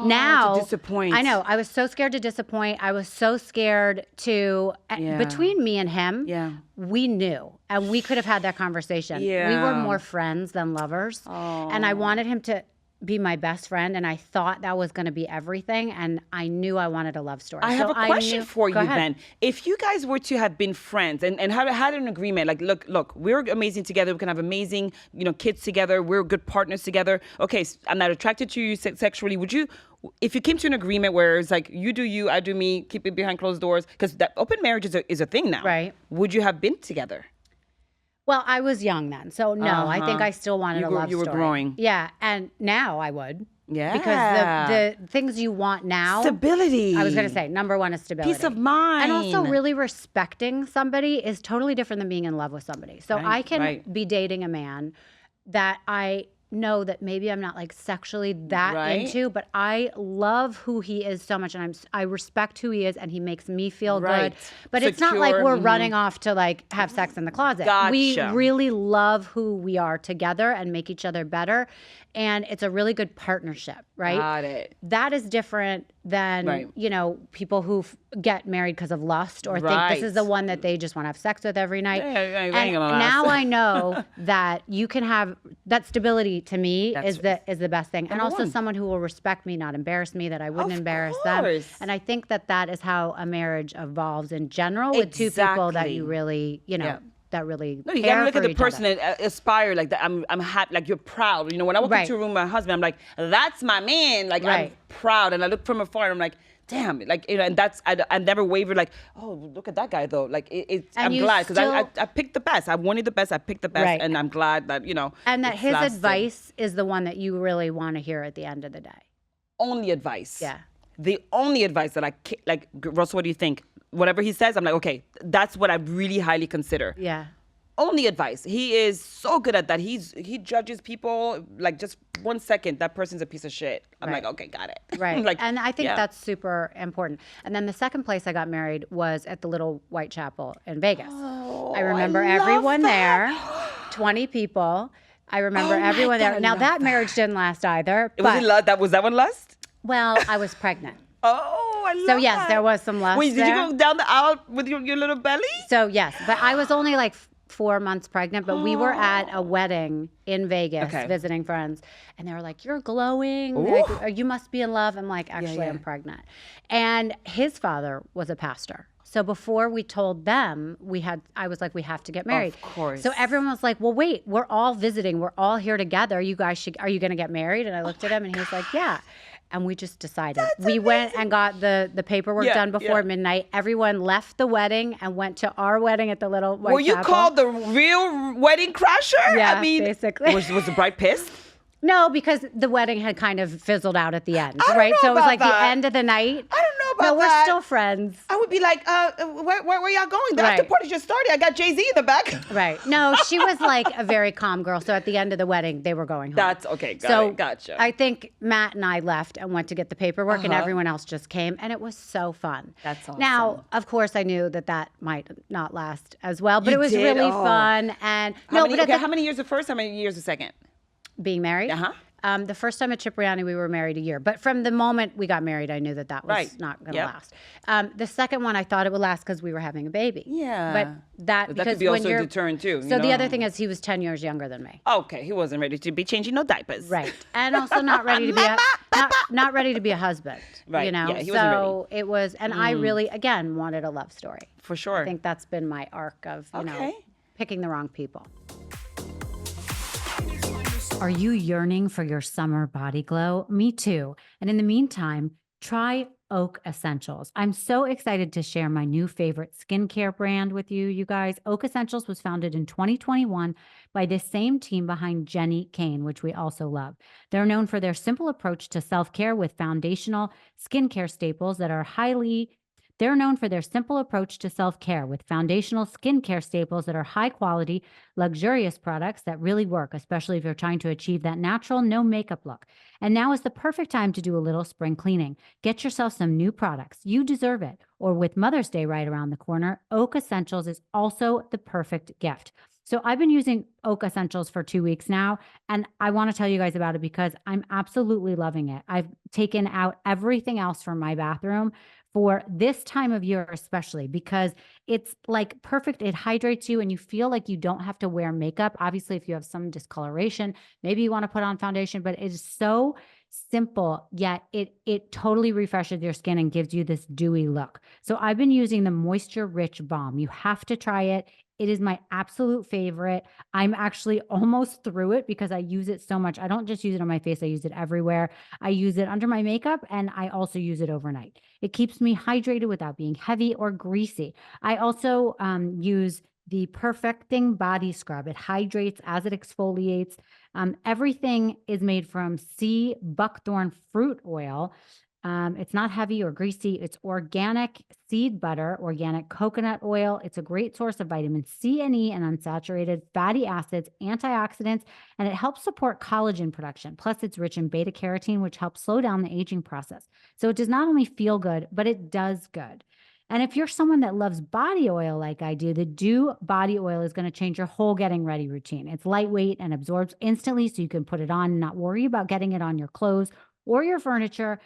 Now, to disappoint. I know. I was so scared to disappoint. I was so scared to. Between me and him, we knew, and we could have had that conversation. Yeah. We were more friends than lovers, and I wanted him to be my best friend, and I thought that was going to be everything, and I knew I wanted a love story. I have a question for you, Go ahead. then. If you guys were to have been friends and had an agreement, like, look, we're amazing together. We can have amazing, kids together. We're good partners together. Okay, I'm not attracted to you sexually. Would you, if you came to an agreement where it's like, you do you, I do me, keep it behind closed doors, because that open marriage is a thing now. Right. Would you have been together? Well, I was young then, so no, I think I still wanted a love story. You were growing. Yeah, and now I would. Yeah. Because the things you want now. Stability. I was going to say, number one is stability. Peace of mind. And also really respecting somebody is totally different than being in love with somebody. So I can be dating a man that I know that maybe I'm not like sexually that into, but I love who he is so much, and I respect who he is, and he makes me feel good. But it's not like we're running off to like have sex in the closet. Gotcha. We really love who we are together and make each other better, and it's a really good partnership, right? Got it. That is different than people who get married because of lust or think this is the one that they just want to have sex with every night. And now I know that you can have that stability. To me, is the best thing, and also someone who will respect me, not embarrass me, that I wouldn't embarrass them. And I think that is how a marriage evolves in general with two people that you really, that really. No, you gotta look at the person and aspire like that. I'm happy, like you're proud. When I walk into a room with my husband, I'm like, that's my man. Like I'm proud, and I look from afar, and I'm like, damn, like and that's I never wavered. Like, oh, look at that guy though. Like I'm glad because I picked the best. I wanted the best. I picked the best, and I'm glad that And that his advice is the one that you really want to hear at the end of the day. Only advice. Yeah. The only advice that like, Russell, what do you think? Whatever he says, I'm like, okay, that's what I really highly consider. Yeah. only advice. He is so good at that. He judges people like just 1 second. That person's a piece of shit. I'm Right. like, okay, got it. Right. like, and I think yeah. that's super important. And then the second place I got married was at the Little White Chapel in Vegas. I remember love everyone that. there, 20 people. I remember Oh my everyone God, there. I Now love that marriage didn't last either. Was that one lust? Well, I was pregnant. Oh, I love So yes, that. there was some lust Wait, did there. you go down the aisle with your little belly? So yes, but I was only like 4 months pregnant, but we were at a wedding in Vegas Okay. visiting friends, and they were like, "You're glowing. They're like, you must be in love." I'm like, "Actually, yeah. I'm pregnant." And his father was a pastor. So before we told them, I was like, "We have to get married." Of course. So everyone was like, "Well, wait, we're all visiting. We're all here together. You guys are you going to get married?" And I looked at him and he was like, "Yeah." And we just decided. We went and got the paperwork Yeah, done before yeah. midnight. Everyone left the wedding and went to our wedding at the Little White Were you Chapel. called the real wedding crasher? Yeah, I mean, basically. Was the bride pissed? No, because the wedding had kind of fizzled out at the end, I don't right? know So it was about like the that. end of the night. I don't know about No, we're that. still friends. I would be like, where y'all going? The Right. after party just started. I got Jay-Z in the back. Right. No, she was like a very calm girl. So at the end of the wedding, they were going home. That's okay. Gotcha. I think Matt and I left and went to get the paperwork, and everyone else just came, and it was so fun. That's awesome. Now, of course, I knew that might not last as well, but You it was did? really Oh. fun. And How many years the first? How many years the second? being married. Uh-huh. The first time at Cipriani, we were married a year. But from the moment we got married, I knew that was Right. not going to Yep. last. The second one, I thought it would last because we were having a baby. Yeah. But that But that because could be when also you're a deterrent too. So the other thing is he was 10 years younger than me. Okay, he wasn't ready to be changing no diapers. Right. And also not ready to be not ready to be a husband. Right. You know? Yeah, he wasn't so it was, and I really, again, wanted a love story. For sure. I think that's been my arc of, you know, Okay. picking the wrong people. Are you yearning for your summer body glow? Me too. And in the meantime, try Oak Essentials. I'm so excited to share my new favorite skincare brand with you, you guys. Oak Essentials was founded in 2021 by the same team behind Jenny Kane, which we also love. They're known for their simple approach to self-care with foundational skincare staples that are They're known for their simple approach to self-care with foundational skincare staples that are high quality, luxurious products that really work, especially if you're trying to achieve that natural, no makeup look. And now is the perfect time to do a little spring cleaning. Get yourself some new products. You deserve it. Or with Mother's Day right around the corner, Oak Essentials is also the perfect gift. So I've been using Oak Essentials for 2 weeks now, and I want to tell you guys about it because I'm absolutely loving it. I've taken out everything else from my bathroom for this time of year, especially because it's like perfect. It hydrates you and you feel like you don't have to wear makeup. Obviously, if you have some discoloration, maybe you want to put on foundation, but it is so simple, yet it totally refreshes your skin and gives you this dewy look. So I've been using the Moisture Rich Balm. You have to try it. It is my absolute favorite. I'm actually almost through it because I use it so much. I don't just use it on my face. I use it everywhere. I use it under my makeup and I also use it overnight. It keeps me hydrated without being heavy or greasy. I also use the Perfecting Body Scrub. It hydrates as it exfoliates. Everything is made from sea buckthorn fruit oil. It's not heavy or greasy. It's organic seed butter, organic coconut oil. It's a great source of vitamin C and E and unsaturated fatty acids, antioxidants, and it helps support collagen production. Plus, it's rich in beta carotene, which helps slow down the aging process. So it does not only feel good, but it does good. And if you're someone that loves body oil like I do, the Dew body oil is going to change your whole getting ready routine. It's lightweight and absorbs instantly, so you can put it on and not worry about getting it on your clothes or your furniture.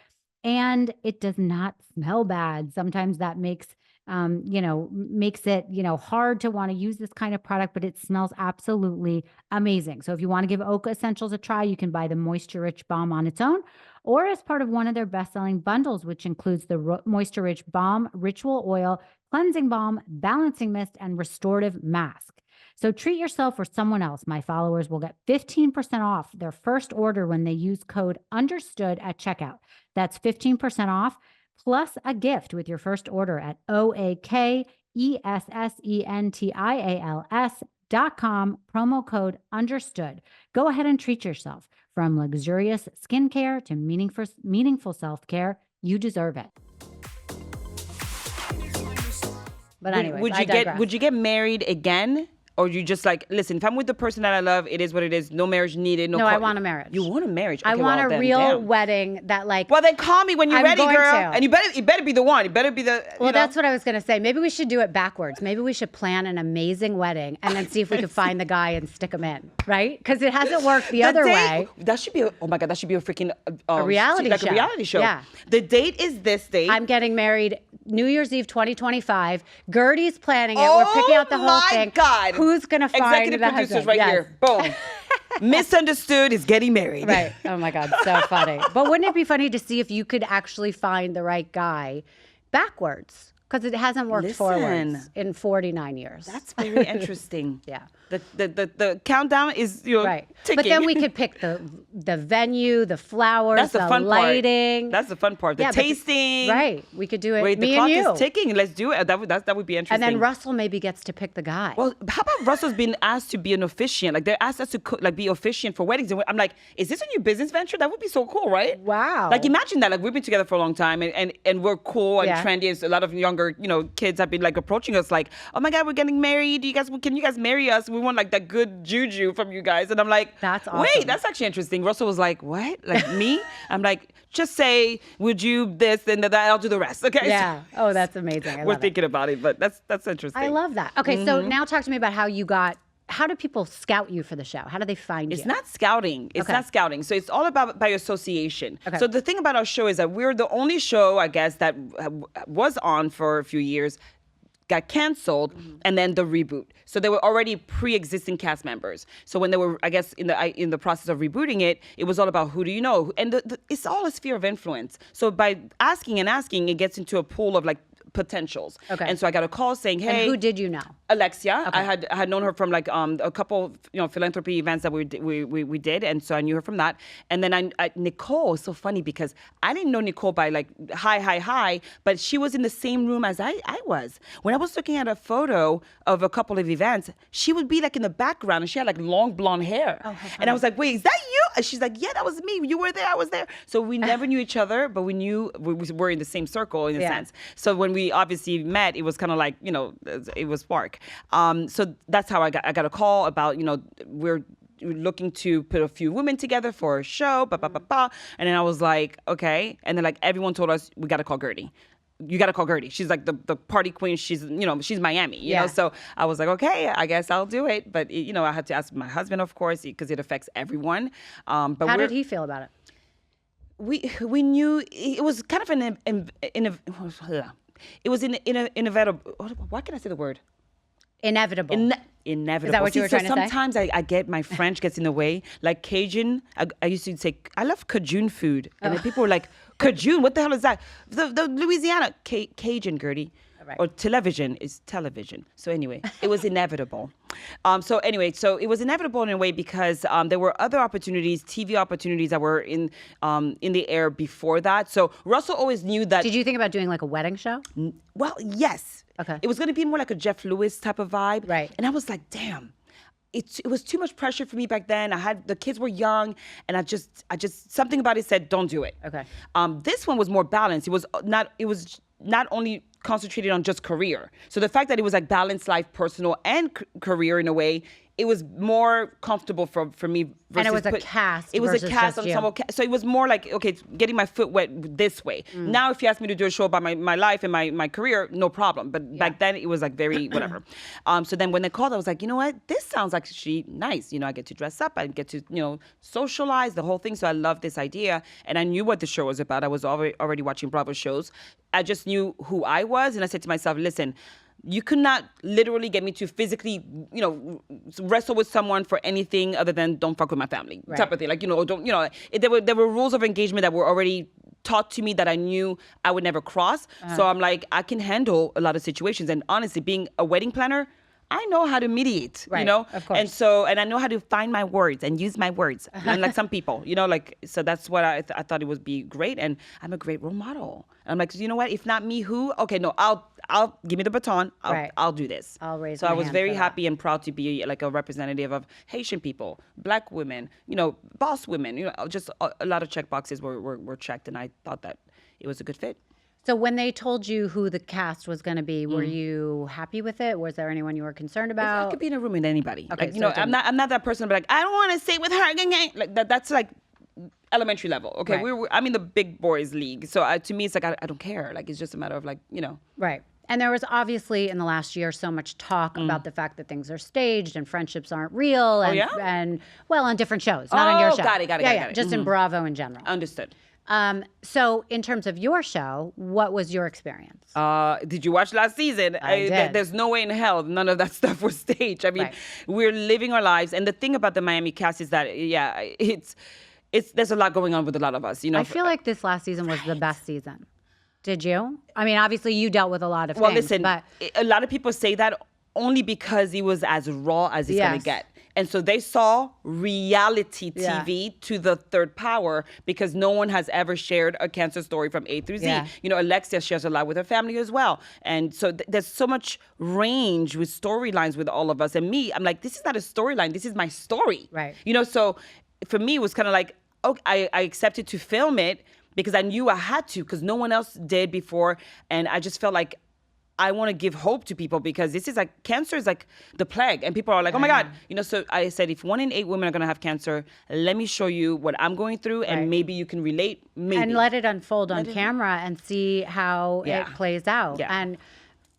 And it does not smell bad. Sometimes that makes it, hard to want to use this kind of product, but it smells absolutely amazing. So if you want to give Oak Essentials a try, you can buy the Moisture Rich Balm on its own or as part of one of their best-selling bundles, which includes the Moisture Rich Balm, Ritual Oil, Cleansing Balm, Balancing Mist, and Restorative Mask. So treat yourself or someone else. My followers will get 15% off their first order when they use code UNDERSTOOD at checkout. That's 15% off plus a gift with your first order at OAKESSENTIALS.com, promo code UNDERSTOOD. Go ahead and treat yourself. From luxurious skincare to meaningful self-care, you deserve it. But anyways, would you get married again? or you just like, listen, if I'm with the person that I love, it is what it is. No marriage needed. No, I want a marriage. You want a marriage? I Okay, want well, a then, real damn. wedding that like. Well, then call me when you're I'm ready, going girl. to. And it better be the one. It better be the. Well, that's what I was going to say. Maybe we should do it backwards. Maybe we should plan an amazing wedding and then see if we could find the guy and stick him in, right? Because it hasn't worked the other way. That should be. Oh my God, that should be a freaking A reality like show. a reality show. Yeah. The date is this date. I'm getting married New Year's Eve 2025. Guerdy's planning it. We're picking out the whole thing. Oh my God. Who's going to find Executive the producers husband? right Yes. here. Boom. Misunderstood is getting married. Right. Oh my God, so funny. But wouldn't it be funny to see if you could actually find the right guy backwards? Because it hasn't worked forwards in 49 years. That's very interesting. Yeah. The countdown is Right. ticking. But then we could pick the venue, the flowers, That's the fun lighting. part. That's the fun part. The Yeah, but tasting. Right. We could do it. Wait, me the clock and you. is ticking. Let's do it. That would be interesting. And then Russell maybe gets to pick the guy. Well, how about Russell's been asked to be an officiant? Like they're asked us to be officiant for weddings, and I'm like, is this a new business venture? That would be so cool, right? Wow. Like imagine that. Like we've been together for a long time, and we're cool and Yeah. trendy. And a lot of younger kids have been like approaching us, like, oh my God, we're getting married. Can you guys marry us? We want like that good juju from you guys. And I'm like, That's awesome. Wait, that's actually interesting. Russell was like, what? Like me? I'm like, just say, would you this and that? I'll do the rest. Okay. Yeah. Oh, that's amazing. We're thinking about it, but that's interesting. I love that. Okay, so now talk to me about how do people scout you for the show? How do they find you? It's not scouting. It's Okay. not scouting. So it's all about by association. Okay. So the thing about our show is that we're the only show, I guess, that was on for a few years, got canceled, and then the reboot. So they were already pre-existing cast members. So when they were, I guess, in the process of rebooting it, it was all about who do you know, and it's all a sphere of influence. So by asking, it gets into a pool of like potentials. Okay. And so I got a call saying, hey, And who did you know? Alexia. Okay. I had known her from like a couple philanthropy events that we did, and so I knew her from that. And then Nicole is so funny because I didn't know Nicole by like hi, but she was in the same room as I was. When I was looking at a photo of a couple of events, she would be like in the background, and she had like long blonde hair. Oh, how and I was like, wait, is that you? And she's like, yeah, that was me. You were there, I was there. So we never knew each other, but we knew we were in the same circle in a sense. So when we obviously met, it was kind of like it was spark. So that's how I got a call about we're looking to put a few women together for a show, and then I was like, okay, and then like everyone told us we got to call Guerdy. You got to call Guerdy. She's like the party queen. She's she's Miami. You know. So I was like, okay, I guess I'll do it. But I had to ask my husband, of course, because it affects everyone. But How did he feel about it? We knew it was kind of inevitable. Why can I say the word? Inevitable. Inevitable. Is that what you were trying to say? Sometimes I get my French gets in the way. Like Cajun, I used to say I love Cajun food, and then people were like, Cajun, what the hell is that? The Louisiana Cajun, Guerdy. Right. Or television is television. So anyway, it was inevitable. So it was inevitable in a way because there were other opportunities, TV opportunities that were in the air before that. So Russell always knew that. Did you think about doing like a wedding show? Well, yes. Okay. It was going to be more like a Jeff Lewis type of vibe. Right. And I was like, damn. It was too much pressure for me back then. The kids were young, and I just something about it said, don't do it. Okay. This one was more balanced. It was not only concentrated on just career. So the fact that it was like balanced life, personal and career in a way, it was more comfortable for me. And it was a cast. It was a versus cast just you. ensemble. So it was more like, okay, getting my foot wet this way. Now, if you ask me to do a show about my life and my career, no problem. But back then, it was like very whatever. So then when they called, I was like, you know what? This sounds like nice. I get to dress up. I get to, socialize, the whole thing. So I love this idea. And I knew what the show was about. I was already watching Bravo shows. I just knew who I was. And I said to myself, listen, you could not literally get me to physically, wrestle with someone for anything other than don't fuck with my family type of thing. Like, don't, there were rules of engagement that were already taught to me that I knew I would never cross. So I'm like, I can handle a lot of situations. And honestly, being a wedding planner, I know how to mediate, Right, of course. And I know how to find my words and use my words, unlike some people, so that's what I thought it would be great, and I'm a great role model. And I'm like, you know what? If not me, who? Okay, no, I'll give me the baton. I'll do this. I'll raise So my I was hand very for that. happy and proud to be like a representative of Haitian people, Black women, boss women, just a lot of check boxes were checked, and I thought that it was a good fit. So when they told you who the cast was going to be, were you happy with it? Was there anyone you were concerned I about? could be in a room with anybody. Okay, Like, you so know, it I'm not that person, but like, I don't want to stay with her. Like that's like elementary level. Okay. Right. I'm in the big boys league. So to me, it's like, I don't care. Like, it's just a matter of like, you know. Right. And there was obviously in the last year so much talk about the fact that things are staged and friendships aren't real. And, yeah? and well, on different shows, not on your show. Got it. Yeah, just in Bravo in general. Understood. So in terms of your show, what was your experience? Did you watch last season? I did. There's no way in hell none of that stuff was staged. I mean, Right. we're living our lives. And the thing about the Miami cast is that, yeah, there's a lot going on with a lot of us. You know, I feel like this last season was the best season. Did you? I mean, obviously you dealt with a lot of well, things. listen, but a lot of people say that only because it was as raw as it's going Yes. to get. And so they saw reality TV to the third power because no one has ever shared a cancer story from A through Z. Yeah. You know, Alexia shares a lot with her family as well. And so there's so much range with storylines with all of us. And me, I'm like, this is not a storyline. This is my story. Right. You know, so for me, it was kind of like, okay, I accepted to film it because I knew I had to because no one else did before. And I just felt like I want to give hope to people because this is like, cancer is like the plague. And people are like, oh my God. You know, so I said, if 1 in 8 women are going to have cancer, let me show you what I'm going through and Right. maybe you can relate. Maybe. and let it unfold on camera and see how Yeah. it plays out. Yeah. And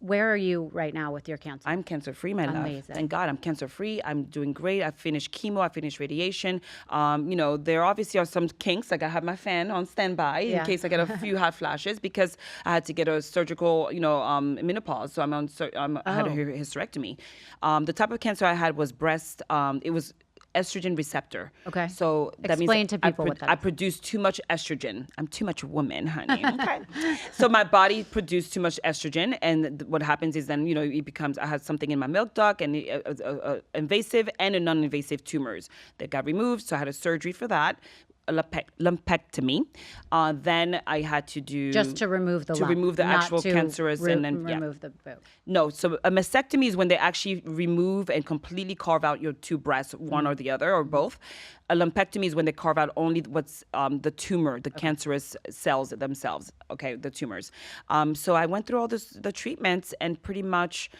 where are you right now with your cancer? I'm cancer free, my love. Amazing. Thank God I'm cancer free. I'm doing great. I finished chemo. I finished radiation. You know, there obviously are some kinks. Like I have my fan on standby Yeah. in case I get a few hot flashes because I had to get a surgical, you know, menopause. So I had a hysterectomy. The type of cancer I had was breast. It was estrogen receptor. Okay. So that Explain means to people what that I is. produce too much estrogen. I'm too much woman, honey. Okay. So my body produced too much estrogen, and what happens is then, you know, it becomes, I had something in my milk duct and invasive and a non-invasive tumors that got removed. So I had a surgery for that. A lumpectomy. Then I had to do Just to remove the lump, remove the not actual to cancerous and then remove the boob. No, so a mastectomy is when they actually remove and completely carve out your two breasts, one or the other or both. A lumpectomy is when they carve out only what's the tumor, the cancerous cells themselves. Okay, the tumors. So I went through all the treatments and pretty much.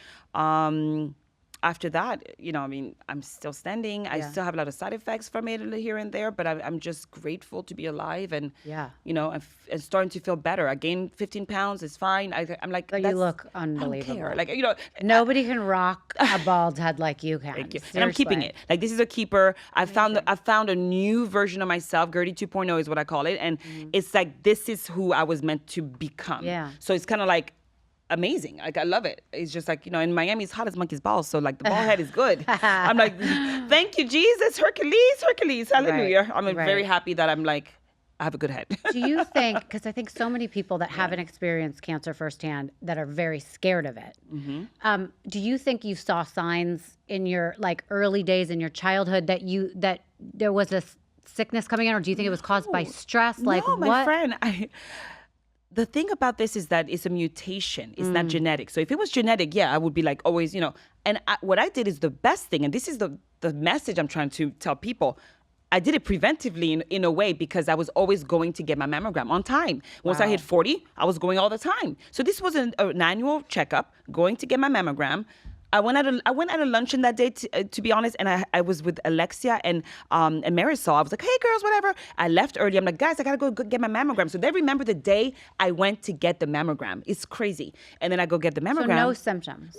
After that, you know, I mean, I'm still standing. I still have a lot of side effects from it here and there, but I'm just grateful to be alive and, you know, I'm starting to feel better. I gained 15 pounds. It's fine. I'm like, But you look unbelievable. I don't care. Like, you know. Nobody can rock a bald head like you can. Thank you. And I'm keeping it. Like, this is a keeper. I found a new version of myself. Guerdy 2.0 is what I call it. And it's like, this is who I was meant to become. Yeah. So it's kind of like, amazing. Like, I love it. It's just like, you know, in Miami, it's hot as monkey's balls. So like the bald head is good. I'm like, thank you, Jesus. Hercules. Hallelujah. Right, I'm very happy that I'm like, I have a good head. Do you think, because I think so many people that haven't experienced cancer firsthand that are very scared of it, do you think you saw signs in your like early days in your childhood that there was a sickness coming in, or do you think it was caused by stress? Like no, my what? friend, the thing about this is that it's a mutation. It's not genetic. So if it was genetic, yeah, I would be like always, you know. And what I did is the best thing, and this is the message I'm trying to tell people. I did it preventively in a way because I was always going to get my mammogram on time. Once I hit 40, I was going all the time. So this was an annual checkup, going to get my mammogram. I went at a luncheon that day, to be honest, and I was with Alexia and Marisol. I was like, hey, girls, whatever. I left early. I'm like, guys, I got to go get my mammogram. So they remember the day I went to get the mammogram. It's crazy. And then I go get the mammogram. So no symptoms.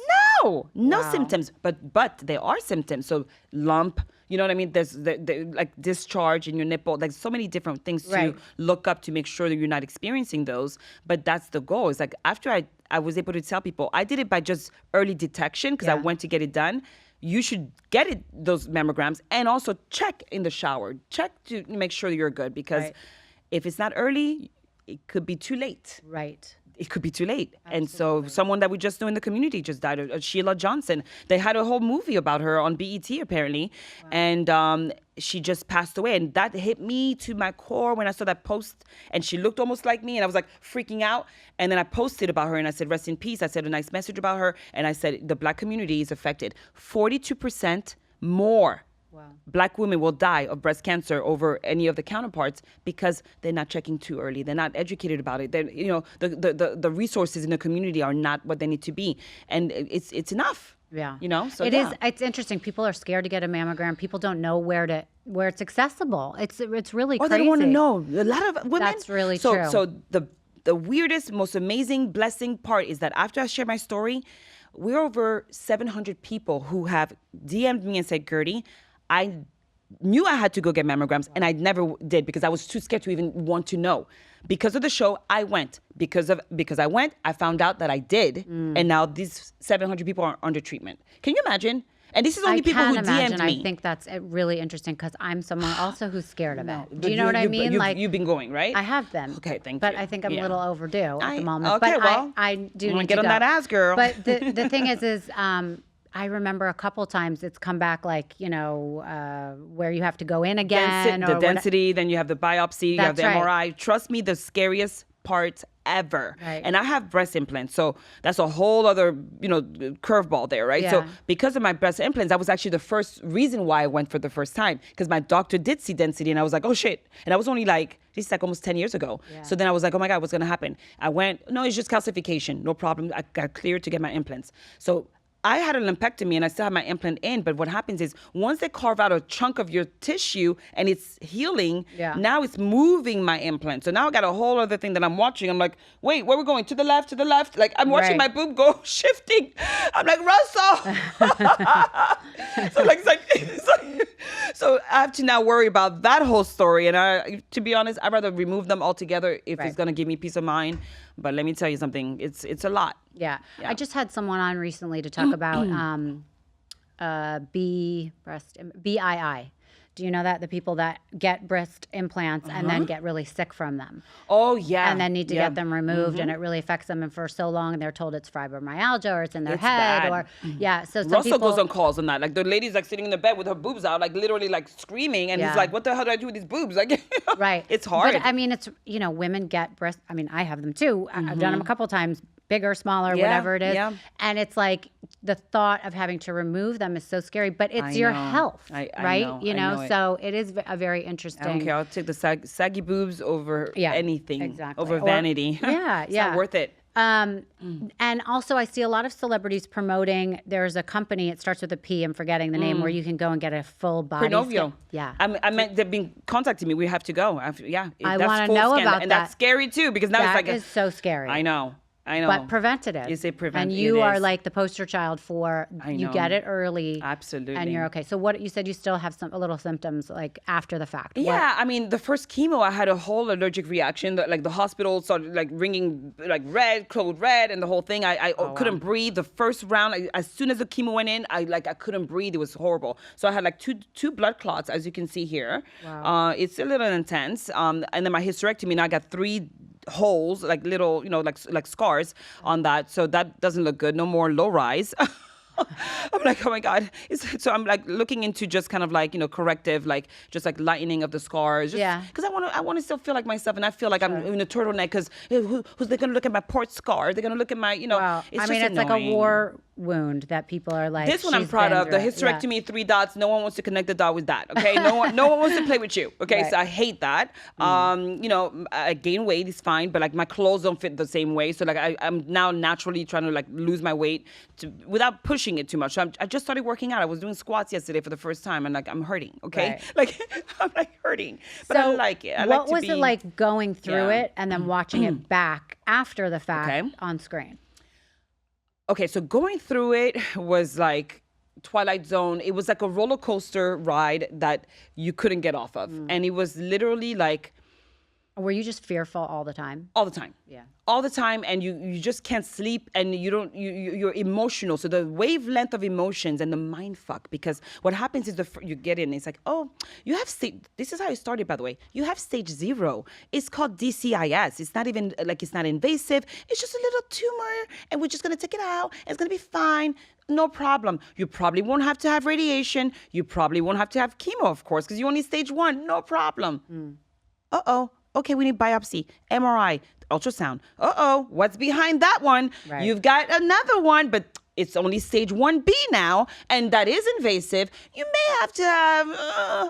No symptoms, but there are symptoms. So lump, you know what I mean? There's like discharge in your nipple, like so many different things to look up to make sure that you're not experiencing those. But that's the goal. It's like after I was able to tell people, I did it by just early detection because I went to get it done. You should get those mammograms and also check in the shower. Check to make sure you're good because if it's not early, it could be too late. Right. It could be too late. And so someone that we just knew in the community just died, Sheila Johnson. They had a whole movie about her on BET apparently. Wow. And she just passed away. And that hit me to my core when I saw that post. And she looked almost like me. And I was like freaking out. And then I posted about her and I said, rest in peace. I said a nice message about her. And I said, the Black community is affected. 42% more Wow. Black women will die of breast cancer over any of the counterparts because they're not checking too early. They're not educated about it. They're, the resources in the community are not what they need to be. And it's enough. Yeah. So it is. It's interesting. People are scared to get a mammogram. People don't know where it's accessible. It's really crazy. They don't want to know. A lot of women. That's really true. So the weirdest, most amazing blessing part is that after I share my story, we're over 700 people who have DM'd me and said, Guerdy, I knew I had to go get mammograms and I never did because I was too scared to even want to know. Because of the show, I went. Because I went, I found out that I did. And now these 700 people are under treatment. Can you imagine? And this is only people who DM'd me. I think that's really interesting because I'm someone also who's scared of it. Do you know what I mean? You've been going, right? I have been. Okay, thank you. But I think I'm a little overdue at the moment. Okay, but well, I do need to get on that ass, girl. But the thing is I remember a couple times it's come back like, where you have to go in again. The density, then you have the biopsy, you have the MRI. Trust me, the scariest part ever. Right. And I have breast implants, so that's a whole other, curveball there, right? Yeah. So because of my breast implants, that was actually the first reason why I went for the first time, because my doctor did see density, and I was like, oh shit. And I was only this is like almost 10 years ago. Yeah. So then I was like, oh my God, what's gonna happen? I went, no, it's just calcification, no problem. I got cleared to get my implants. So I had a lumpectomy and I still have my implant in, but what happens is once they carve out a chunk of your tissue and it's healing, now it's moving my implant. So now I got a whole other thing that I'm watching. I'm like, wait, where are we going? To the left. Like I'm watching my boob go shifting. I'm like, Russell. So I have to now worry about that whole story. And to be honest, I'd rather remove them altogether if it's going to give me peace of mind. But let me tell you something, it's a lot. Yeah. I just had someone on recently to talk about BII. Do you know that? The people that get breast implants and then get really sick from them. Oh, yeah. And then need to get them removed and it really affects them. And for so long, they're told it's fibromyalgia or it's in their head. Bad. Or so some Russell people goes on calls on that. Like the lady's like sitting in the bed with her boobs out, like literally like screaming. And he's like, what the hell do I do with these boobs? Like, right. It's hard. But I mean, it's, women get breast. I mean, I have them too. I've done them a couple times. Bigger, smaller, whatever it is. Yeah. And it's like the thought of having to remove them is so scary, but it's your health, right? I know so it is a very interesting. I don't care. I'll take the saggy boobs over anything. Exactly. Over vanity. It's not worth it. And also I see a lot of celebrities promoting, there's a company, it starts with a P, I'm forgetting the name, where you can go and get a full body Pronovio. scan. Yeah. I meant they've been contacting me. We have to go. I want to know about that. And that's scary too, because now it's like. That is so scary. I know. But preventative. Is it preventative? And you are like the poster child for you get it early. Absolutely. And you're okay. So what you said you still have a little symptoms like after the fact. Yeah, I mean the first chemo I had a whole allergic reaction. Like the hospital started like ringing like code red and the whole thing. I couldn't breathe. The first round, as soon as the chemo went in, I couldn't breathe. It was horrible. So I had like two blood clots, as you can see here. Wow. It's a little intense. And then my hysterectomy, now I got 3 holes, like little, like scars on that. So that doesn't look good. No more low rise. I'm like, oh my God. So I'm like looking into just kind of like, corrective, like just like lightening of the scars. Because I want to still feel like myself. And I feel like I'm in a turtleneck because who's they going to look at my port scar? They're going to look at my, Wow. It's it's annoying. like a war wound that people are like. This one I'm proud of. The hysterectomy, 3 dots. No one wants to connect the dot with that. Okay. No one wants to play with you. Okay. Right. So I hate that. I gain weight is fine, but like my clothes don't fit the same way. So like I'm now naturally trying to like lose my weight without pushing it too much. So I just started working out. I was doing squats yesterday for the first time, and like I'm hurting. Okay. Right. Like I'm like hurting, but I like it. What was it like going through it and then watching it back after the fact on screen? Okay, so going through it was like Twilight Zone. It was like a roller coaster ride that you couldn't get off of. And it was literally like... Were you just fearful all the time? All the time. Yeah. All the time, and you just can't sleep, and you're emotional. So the wavelength of emotions and the mind fuck, because what happens is you get in, it's like, oh, you have stage, this is how it started, by the way. You have stage 0. It's called DCIS. It's not even, like, it's not invasive. It's just a little tumor, and we're just going to take it out. It's going to be fine. No problem. You probably won't have to have radiation. You probably won't have to have chemo, of course, because you only stage 1. No problem. Uh-oh. Okay, we need biopsy, MRI, ultrasound. Uh-oh, what's behind that one? Right. You've got another one, but it's only stage 1B now, and that is invasive, you may have to have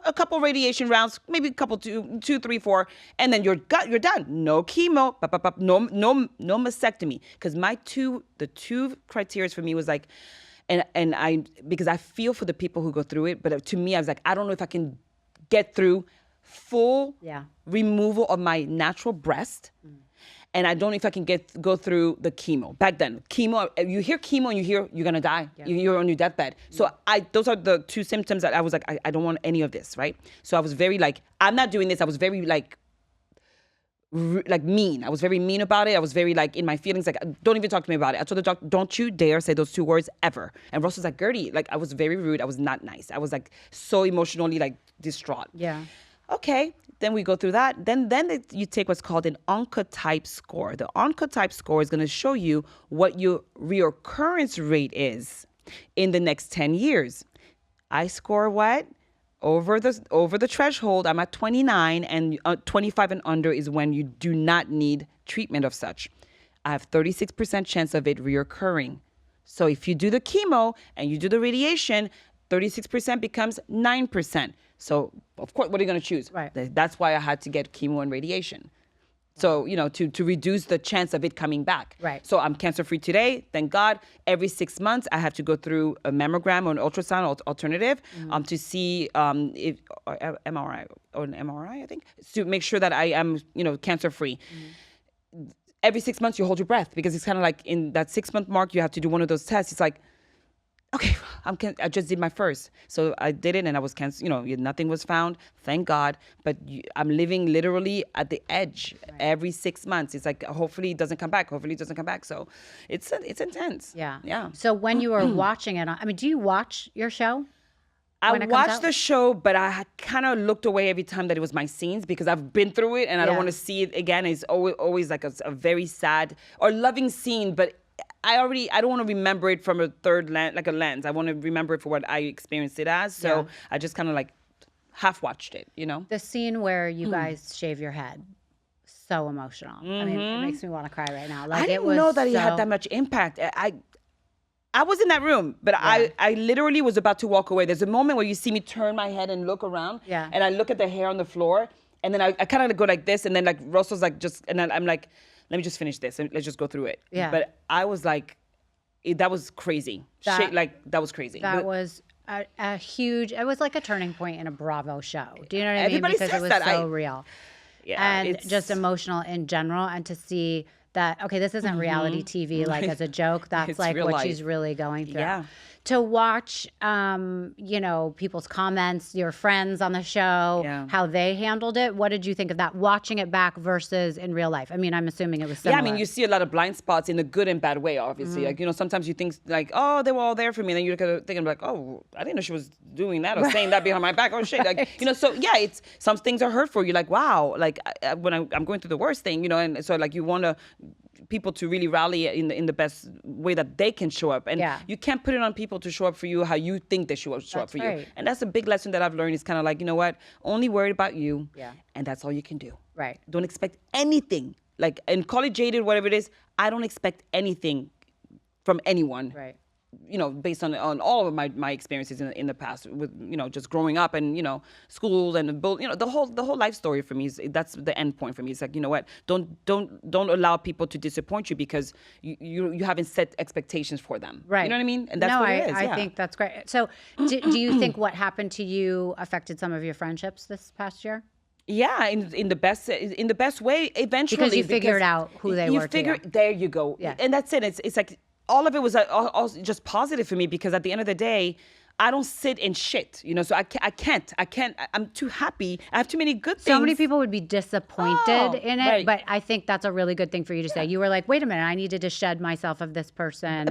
a couple radiation rounds, maybe a couple, two, 3, 4, and then you're done. No chemo, no mastectomy. Because the two criteria for me was like, and because I feel for the people who go through it, but to me, I was like, I don't know if I can get through full removal of my natural breast. And I don't know if I can go through the chemo. Back then, chemo, you hear chemo and you're gonna die. Yeah. You're on your deathbed. So those are the two symptoms that I was like, I don't want any of this, right? So I was very like, I'm not doing this. I was very like mean. I was very mean about it. I was very like in my feelings, like, don't even talk to me about it. I told the doctor, don't you dare say those 2 words ever. And Ross was like, Guerdy, like I was very rude. I was not nice. I was like so emotionally like distraught. Yeah. Okay, then we go through that. Then you take what's called an oncotype score. The oncotype score is going to show you what your reoccurrence rate is in the next 10 years. I score what? Over the threshold, I'm at 29, and 25 and under is when you do not need treatment of such. I have 36% chance of it reoccurring. So if you do the chemo and you do the radiation, 36% becomes 9%. So, of course, what are you going to choose? Right. That's why I had to get chemo and radiation. So, to reduce the chance of it coming back. Right. So I'm cancer-free today, thank God. Every 6 months, I have to go through a mammogram or an ultrasound alternative to see if MRI, I think, to make sure that I am, cancer-free. Every 6 months, you hold your breath because it's kind of like in that 6-month mark, you have to do one of those tests. It's like, okay, I just did my first. So I did it and I was cancer, nothing was found, thank God. But I'm living literally at the edge every 6 months. It's like, hopefully it doesn't come back. So it's intense. Yeah. Yeah. So when you were watching it, do you watch your show? I watched the show, but I kind of looked away every time that it was my scenes because I've been through it and I don't want to see it again. It's always like a very sad or loving scene, but I don't want to remember it from a third lens, like a lens. I want to remember it for what I experienced it as. So I just kind of like half watched it, The scene where you guys shave your head, so emotional. I mean, it makes me want to cry right now. Like, I didn't know that it had that much impact. I was in that room, but I literally was about to walk away. There's a moment where you see me turn my head and look around, and I look at the hair on the floor, and then I kind of go like this, and then like Ross was like and then I'm like, let me just finish this and let's just go through it. Yeah. But I was like, that was crazy. That was crazy. That was a huge, it was like a turning point in a Bravo show. Do you know what I mean? Everybody because says it was that. So real. Yeah. And just emotional in general. And to see that, okay, this isn't reality TV, like as a joke. That's like what life. She's really going through. Yeah. To watch, people's comments, your friends on the show, how they handled it. What did you think of that? Watching it back versus in real life. I mean, I'm assuming it was similar. Yeah, you see a lot of blind spots in a good and bad way, obviously. Like, sometimes you think like, oh, they were all there for me. And then you look at the thing and be like, oh, I didn't know she was doing that or saying that behind my back. Oh, shit. Like, so yeah, it's some things are hurtful. You're like, wow. Like when I'm going through the worst thing, and so like you want people to really rally in the best way that they can show up. And you can't put it on people to show up for you how you think they should show up for you. And that's a big lesson that I've learned is kind of like, you know what? Only worried about you. Yeah. And that's all you can do. Right. Don't expect anything. Like, and call it jaded, whatever it is. I don't expect anything from anyone. Right. Based on all of my experiences in the past with, just growing up and, school and the whole life story for me that's the end point for me. It's like, you know what, don't allow people to disappoint you because you haven't set expectations for them. Right. You know what I mean? And that's what it is. I think that's great. So do you think what happened to you affected some of your friendships this past year? Yeah, in the best way eventually. Because you figured out who they were. There you go. Yeah. And that's it. It's like, all of it was all just positive for me because at the end of the day, I don't sit in shit, so I can't. I'm too happy. I have too many good things. So many people would be disappointed in it, but I think that's a really good thing for you to say. You were like, wait a minute, I needed to shed myself of this person.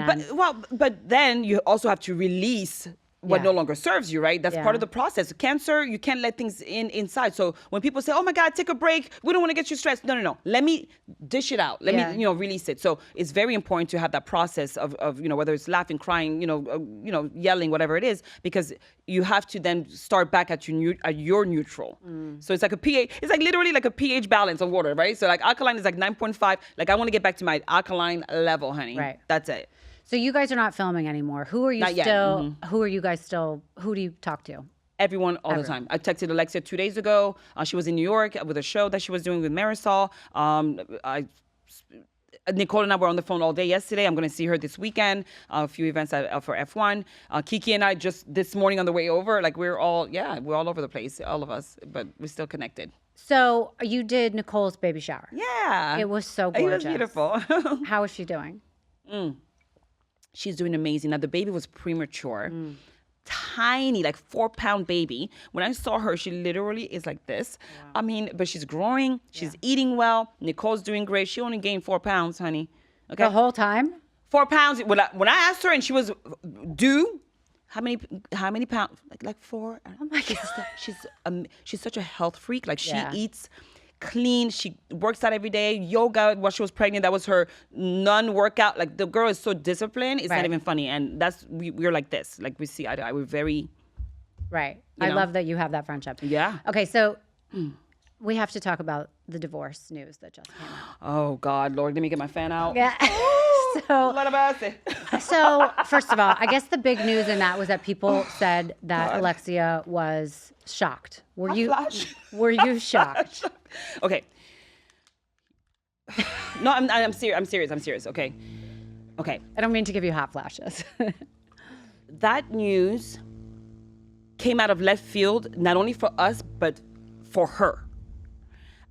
But then you also have to release what no longer serves you, right? That's part of the process. Cancer, you can't let things inside. So when people say, oh my God, take a break, we don't want to get you stressed. No. Let me dish it out. Let me, release it. So it's very important to have that process of whether it's laughing, crying, yelling, whatever it is, because you have to then start back at your neutral. So it's like a pH, it's like literally like a pH balance of water, right? So like alkaline is like 9.5. Like I want to get back to my alkaline level, honey. Right. That's it. So you guys are not filming anymore. Who are you Not yet. still? Who are you guys still? Who do you talk to? Everyone all the time. I texted Alexia 2 days ago. She was in New York with a show that she was doing with Marisol. Nicole and I were on the phone all day yesterday. I'm going to see her this weekend. A few events for F1. Kiki and I just this morning on the way over, like we're all over the place, all of us, but we're still connected. So you did Nicole's baby shower. Yeah. It was so It gorgeous. was beautiful. How is she doing? She's doing amazing. Now, the baby was premature. Tiny, like 4-pound baby. When I saw her, she literally is like this. Wow. I mean, but she's growing. She's eating well. Nicole's doing great. She only gained 4 pounds, honey. Okay. The whole time? 4 pounds. When I asked her and she was due, how many pounds? Like 4. Oh my God. She's such a health freak. Like she eats clean. She works out every day. Yoga while she was pregnant. That was her non-workout. Like the girl is so disciplined. It's not even funny. And that's we're like this. Like we see eye to eye. We're very right. I love that you have that friendship. Yeah. Okay, so we have to talk about the divorce news that just came out. Oh God, Lord, let me get my fan out. Yeah. So first of all, I guess the big news in that was that people said that Alexia was shocked. Were you shocked? Okay. No, I'm serious. I'm serious. Okay. I don't mean to give you hot flashes. That news came out of left field, not only for us, but for her.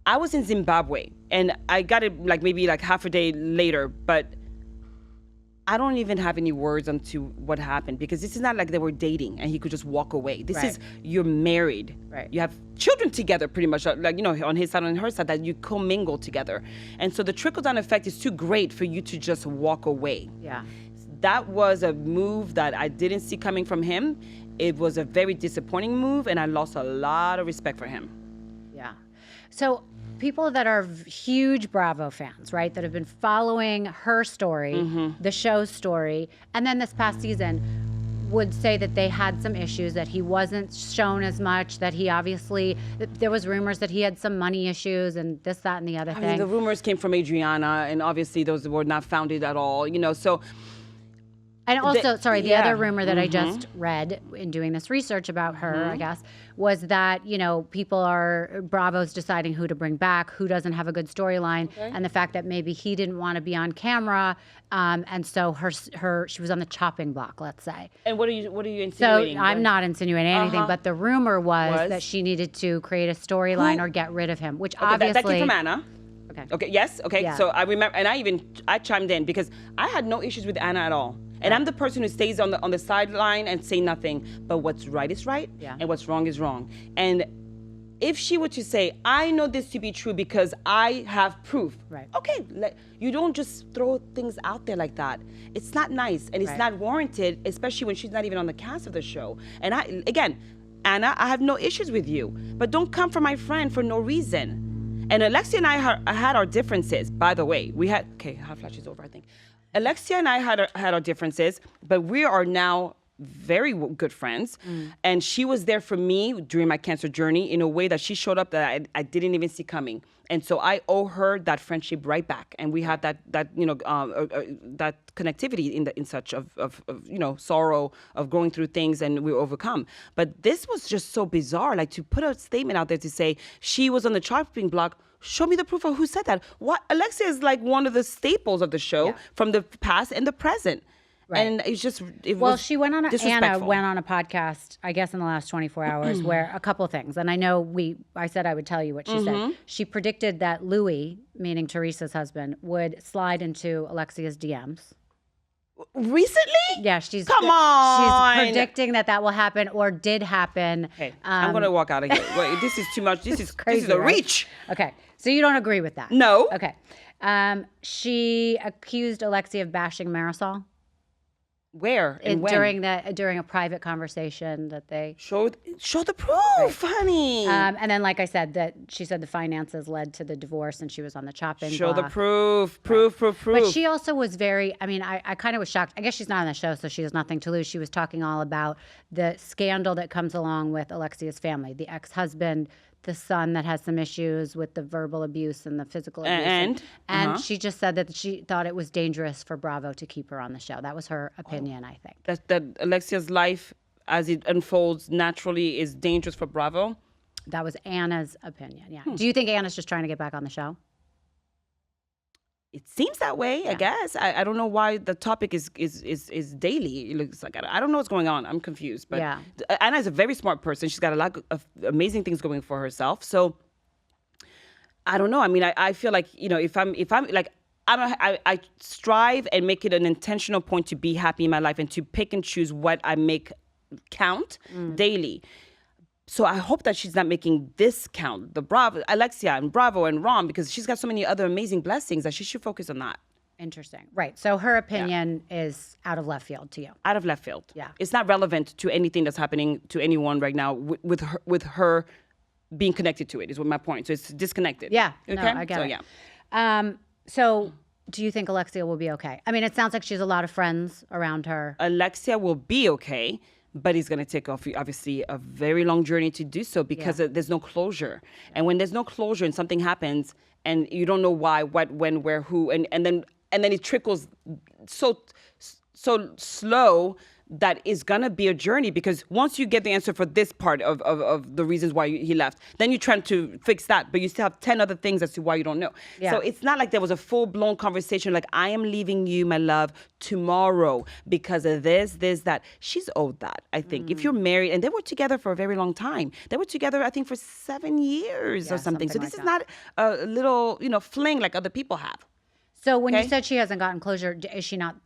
I was in Zimbabwe, and I got it maybe half a day later, but I don't even have any words onto what happened, because this is not like they were dating and he could just walk away. This is, you're married. Right. You have children together pretty much, on his side and her side, that you commingle together. And so the trickle-down effect is too great for you to just walk away. Yeah. That was a move that I didn't see coming from him. It was a very disappointing move, and I lost a lot of respect for him. Yeah. So people that are huge Bravo fans, right, that have been following her story, the show's story, and then this past season would say that they had some issues, that he wasn't shown as much, that he obviously, there was rumors that he had some money issues and this, that, and the other thing. I mean, the rumors came from Adriana, and obviously those were not founded at all, so... And also, the other rumor that I just read in doing this research about her, I guess, was that, Bravo's deciding who to bring back, who doesn't have a good storyline, and the fact that maybe he didn't want to be on camera, and so she was on the chopping block, let's say. And what are you insinuating? So I'm not insinuating anything, but the rumor was that she needed to create a storyline or get rid of him, which obviously... That came from Anna. Okay, yes, okay. Yeah. So I remember, and I chimed in because I had no issues with Anna at all. And I'm the person who stays on the sideline and say nothing. But what's right is right, and what's wrong is wrong. And if she were to say, I know this to be true because I have proof. Right. Okay, you don't just throw things out there like that. It's not nice, and it's not warranted, especially when she's not even on the cast of the show. And Anna, I have no issues with you, but don't come for my friend for no reason. And Alexia and I had our differences, by the way. Hot flash is over, I think. Alexia and I had our differences, but we are now very good friends. And she was there for me during my cancer journey in a way that she showed up that I didn't even see coming. And so I owe her that friendship right back. And we have that connectivity in such of sorrow, of going through things, and we overcome. But this was just so bizarre, to put a statement out there to say she was on the chopping block. Show me the proof of who said that. What Alexia is one of the staples of the show from the past and the present. Right. And it's just, she went on Anna went on a podcast, I guess in the last 24 hours, where a couple of things, and I know I said I would tell you what she said. She predicted that Louis, meaning Teresa's husband, would slide into Alexia's DMs. Recently? Yeah, she's predicting that will happen or did happen. Okay, I'm going to walk out of here. Wait, this is too much. This is crazy. This is a reach. Okay, so you don't agree with that? No. Okay. She accused Alexia of bashing Marisol. Where and when? During a private conversation that they show the proof, honey. And then, like I said, that she said the finances led to the divorce, and she was on the chopping block. The proof, proof. But she also was very. I mean, I kind of was shocked. I guess she's not on the show, so she has nothing to lose. She was talking all about the scandal that comes along with Alexia's family, the ex-husband, the son that has some issues with the verbal abuse and the physical abuse. And she just said that she thought it was dangerous for Bravo to keep her on the show. That was her opinion, I think. That Alexia's life, as it unfolds naturally, is dangerous for Bravo. That was Anna's opinion, yeah. Do you think Anna's just trying to get back on the show? It seems that way, I guess. I don't know why the topic is daily. It looks like I don't know what's going on. I'm confused. But Anna is a very smart person. She's got a lot of amazing things going for herself. So I don't know. I mean, I feel like, you know, if I'm like, I strive and make it an intentional point to be happy in my life and to pick and choose what I make count daily. So I hope that she's not making this count, the Alexia and Bravo and RHOM, because she's got so many other amazing blessings that she should focus on that. Interesting. Right. So her opinion is out of left field to you. Out of left field. Yeah. It's not relevant to anything that's happening to anyone right now with her being connected to it, is what my point. So it's disconnected. Yeah. Okay? No, I get it. Yeah. So do you think Alexia will be okay? I mean, it sounds like she has a lot of friends around her. Alexia will be okay. But it's going to take obviously a very long journey to do so because there's no closure. And when there's no closure and something happens and you don't know why, what, when, where, who, and then it trickles so slow that is going to be a journey, because once you get the answer for this part of the reasons why he left, then you're trying to fix that, but you still have 10 other things as to why you don't know. Yeah. So it's not like there was a full-blown conversation like, I am leaving you, my love, tomorrow because of this, that. She's owed that, I think. If you're married, and they were together for a very long time. They were together, I think, for 7 years or something. So this is not a little, fling like other people have. So when you said she hasn't gotten closure,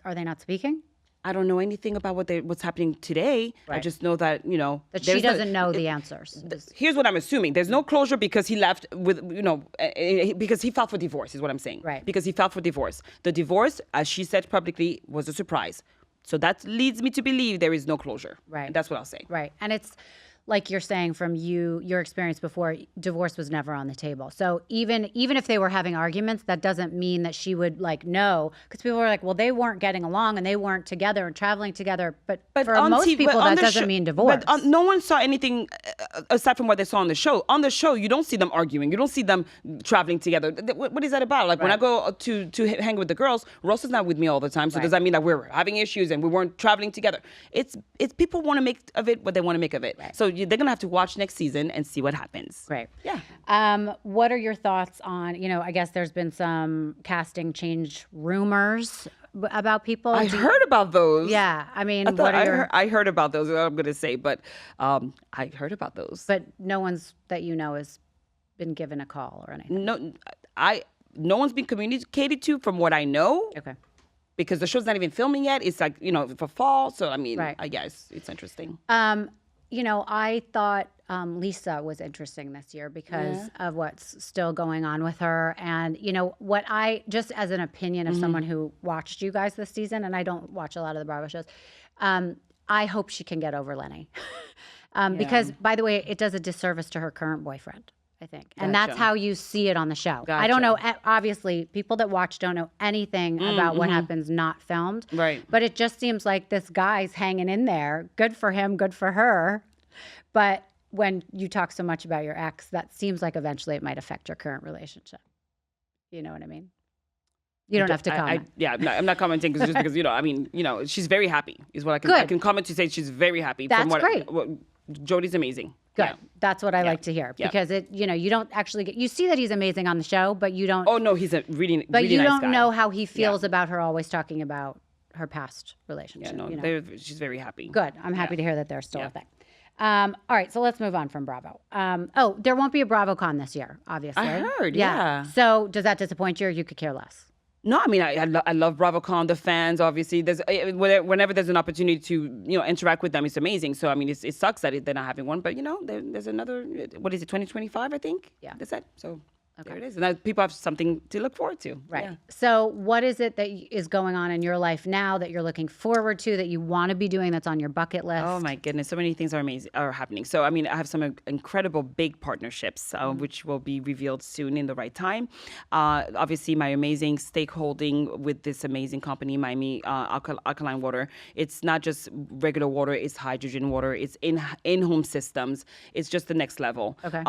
are they not speaking? I don't know anything about what's happening today. Right. I just know that, that she doesn't know the answers. Here's what I'm assuming. There's no closure because he left with, because he filed for divorce is what I'm saying. Right. Because he filed for divorce. The divorce, as she said publicly, was a surprise. So that leads me to believe there is no closure. Right. And that's what I'll say. Right. And it's like you're saying from your experience before, divorce was never on the table. So even if they were having arguments, that doesn't mean that she would know, because people were like, well, they weren't getting along and they weren't together and traveling together. But for most people, that doesn't mean divorce. But no one saw anything aside from what they saw on the show. On the show, you don't see them arguing. You don't see them traveling together. What is that about? Like when I go to hang with the girls, Ross is not with me all the time. So does that mean that we're having issues and we weren't traveling together? It's people want to make of it what they want to make of it. Right. So they're going to have to watch next season and see what happens. Great. Yeah. What are your thoughts on, I guess there's been some casting change rumors about people. I heard about those. Yeah. I mean, I heard about those, I'm going to say, but I heard about those. But no one's that has been given a call or anything. No one's been communicated to from what I know. Okay. Because the show's not even filming yet. It's like, for fall. So, I mean, it's interesting. I thought Lisa was interesting this year because of what's still going on with her. And, what I, just as an opinion of someone who watched you guys this season, and I don't watch a lot of the Bravo shows, I hope she can get over Lenny. Because, by the way, it does a disservice to her current boyfriend, I think. And that's how you see it on the show. I don't know. Obviously, people that watch don't know anything about what happens not filmed. Right. But it just seems like this guy's hanging in there. Good for him, good for her. But when you talk so much about your ex, that seems like eventually it might affect your current relationship. You know what I mean? You don't have to comment. I'm not commenting just because, she's very happy is what I can Good. I can comment to say she's very happy. That's great. Jody's amazing. Good. Yeah. That's what I like to hear because you don't actually you see that he's amazing on the show, but you don't. Oh no, he's a really But really you nice don't guy. know how he feels about her always talking about her past relationship. She's very happy. Good. I'm happy to hear that they're still a thing. All right, so let's move on from Bravo. There won't be a BravoCon this year, obviously. I heard, yeah. So does that disappoint you, or you could care less? No, I mean, I love BravoCon, the fans, obviously. Whenever there's an opportunity to, interact with them, it's amazing. So, I mean, it sucks that they're not having one. But, there's another, what is it, 2025, I think? Yeah. That's it. So, There it is. And that people have something to look forward to. Right. Yeah. So what is it that is going on in your life now that you're looking forward to, that you want to be doing, that's on your bucket list? Oh my goodness, so many things are happening. So I mean, I have some incredible big partnerships, which will be revealed soon in the right time. Obviously, my amazing stakeholding with this amazing company, Miami Alkaline Water. It's not just regular water; it's hydrogen water. It's in-home systems. It's just the next level. Okay.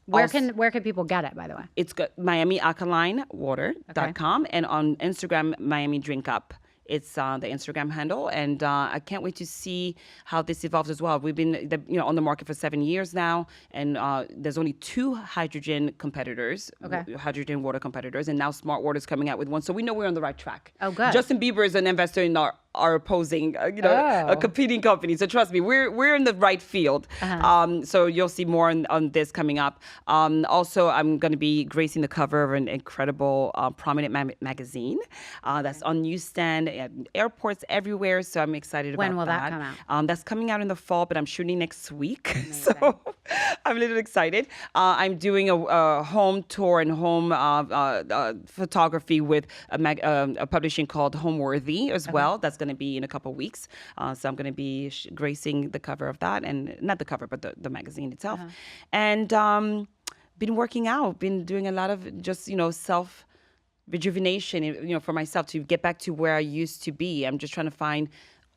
Where can people get it, by the way? It's got MiamiAlkalineWater.com and on Instagram, Miami Drink Up. It's the Instagram handle, and I can't wait to see how this evolves as well. We've been, on the market for 7 years now, and there's only 2 hydrogen competitors, hydrogen water competitors, and now Smart Water's coming out with one. So we know we're on the right track. Oh, good. Justin Bieber is an investor in our opposing, a competing company. So trust me, we're in the right field. So you'll see more on this coming up. Also, I'm going to be gracing the cover of an incredible prominent magazine that's on newsstand at airports everywhere. So I'm excited about that. When will that come out? That's coming out in the fall, but I'm shooting next week. So I'm a little excited. I'm doing a home tour and home photography with a publishing called RHOM Guerdy as well. That's going to be in a couple of weeks. So I'm going to be gracing the cover of that, and not the cover, but the magazine itself. And been working out, been doing a lot of just, self rejuvenation, for myself to get back to where I used to be. I'm just trying to find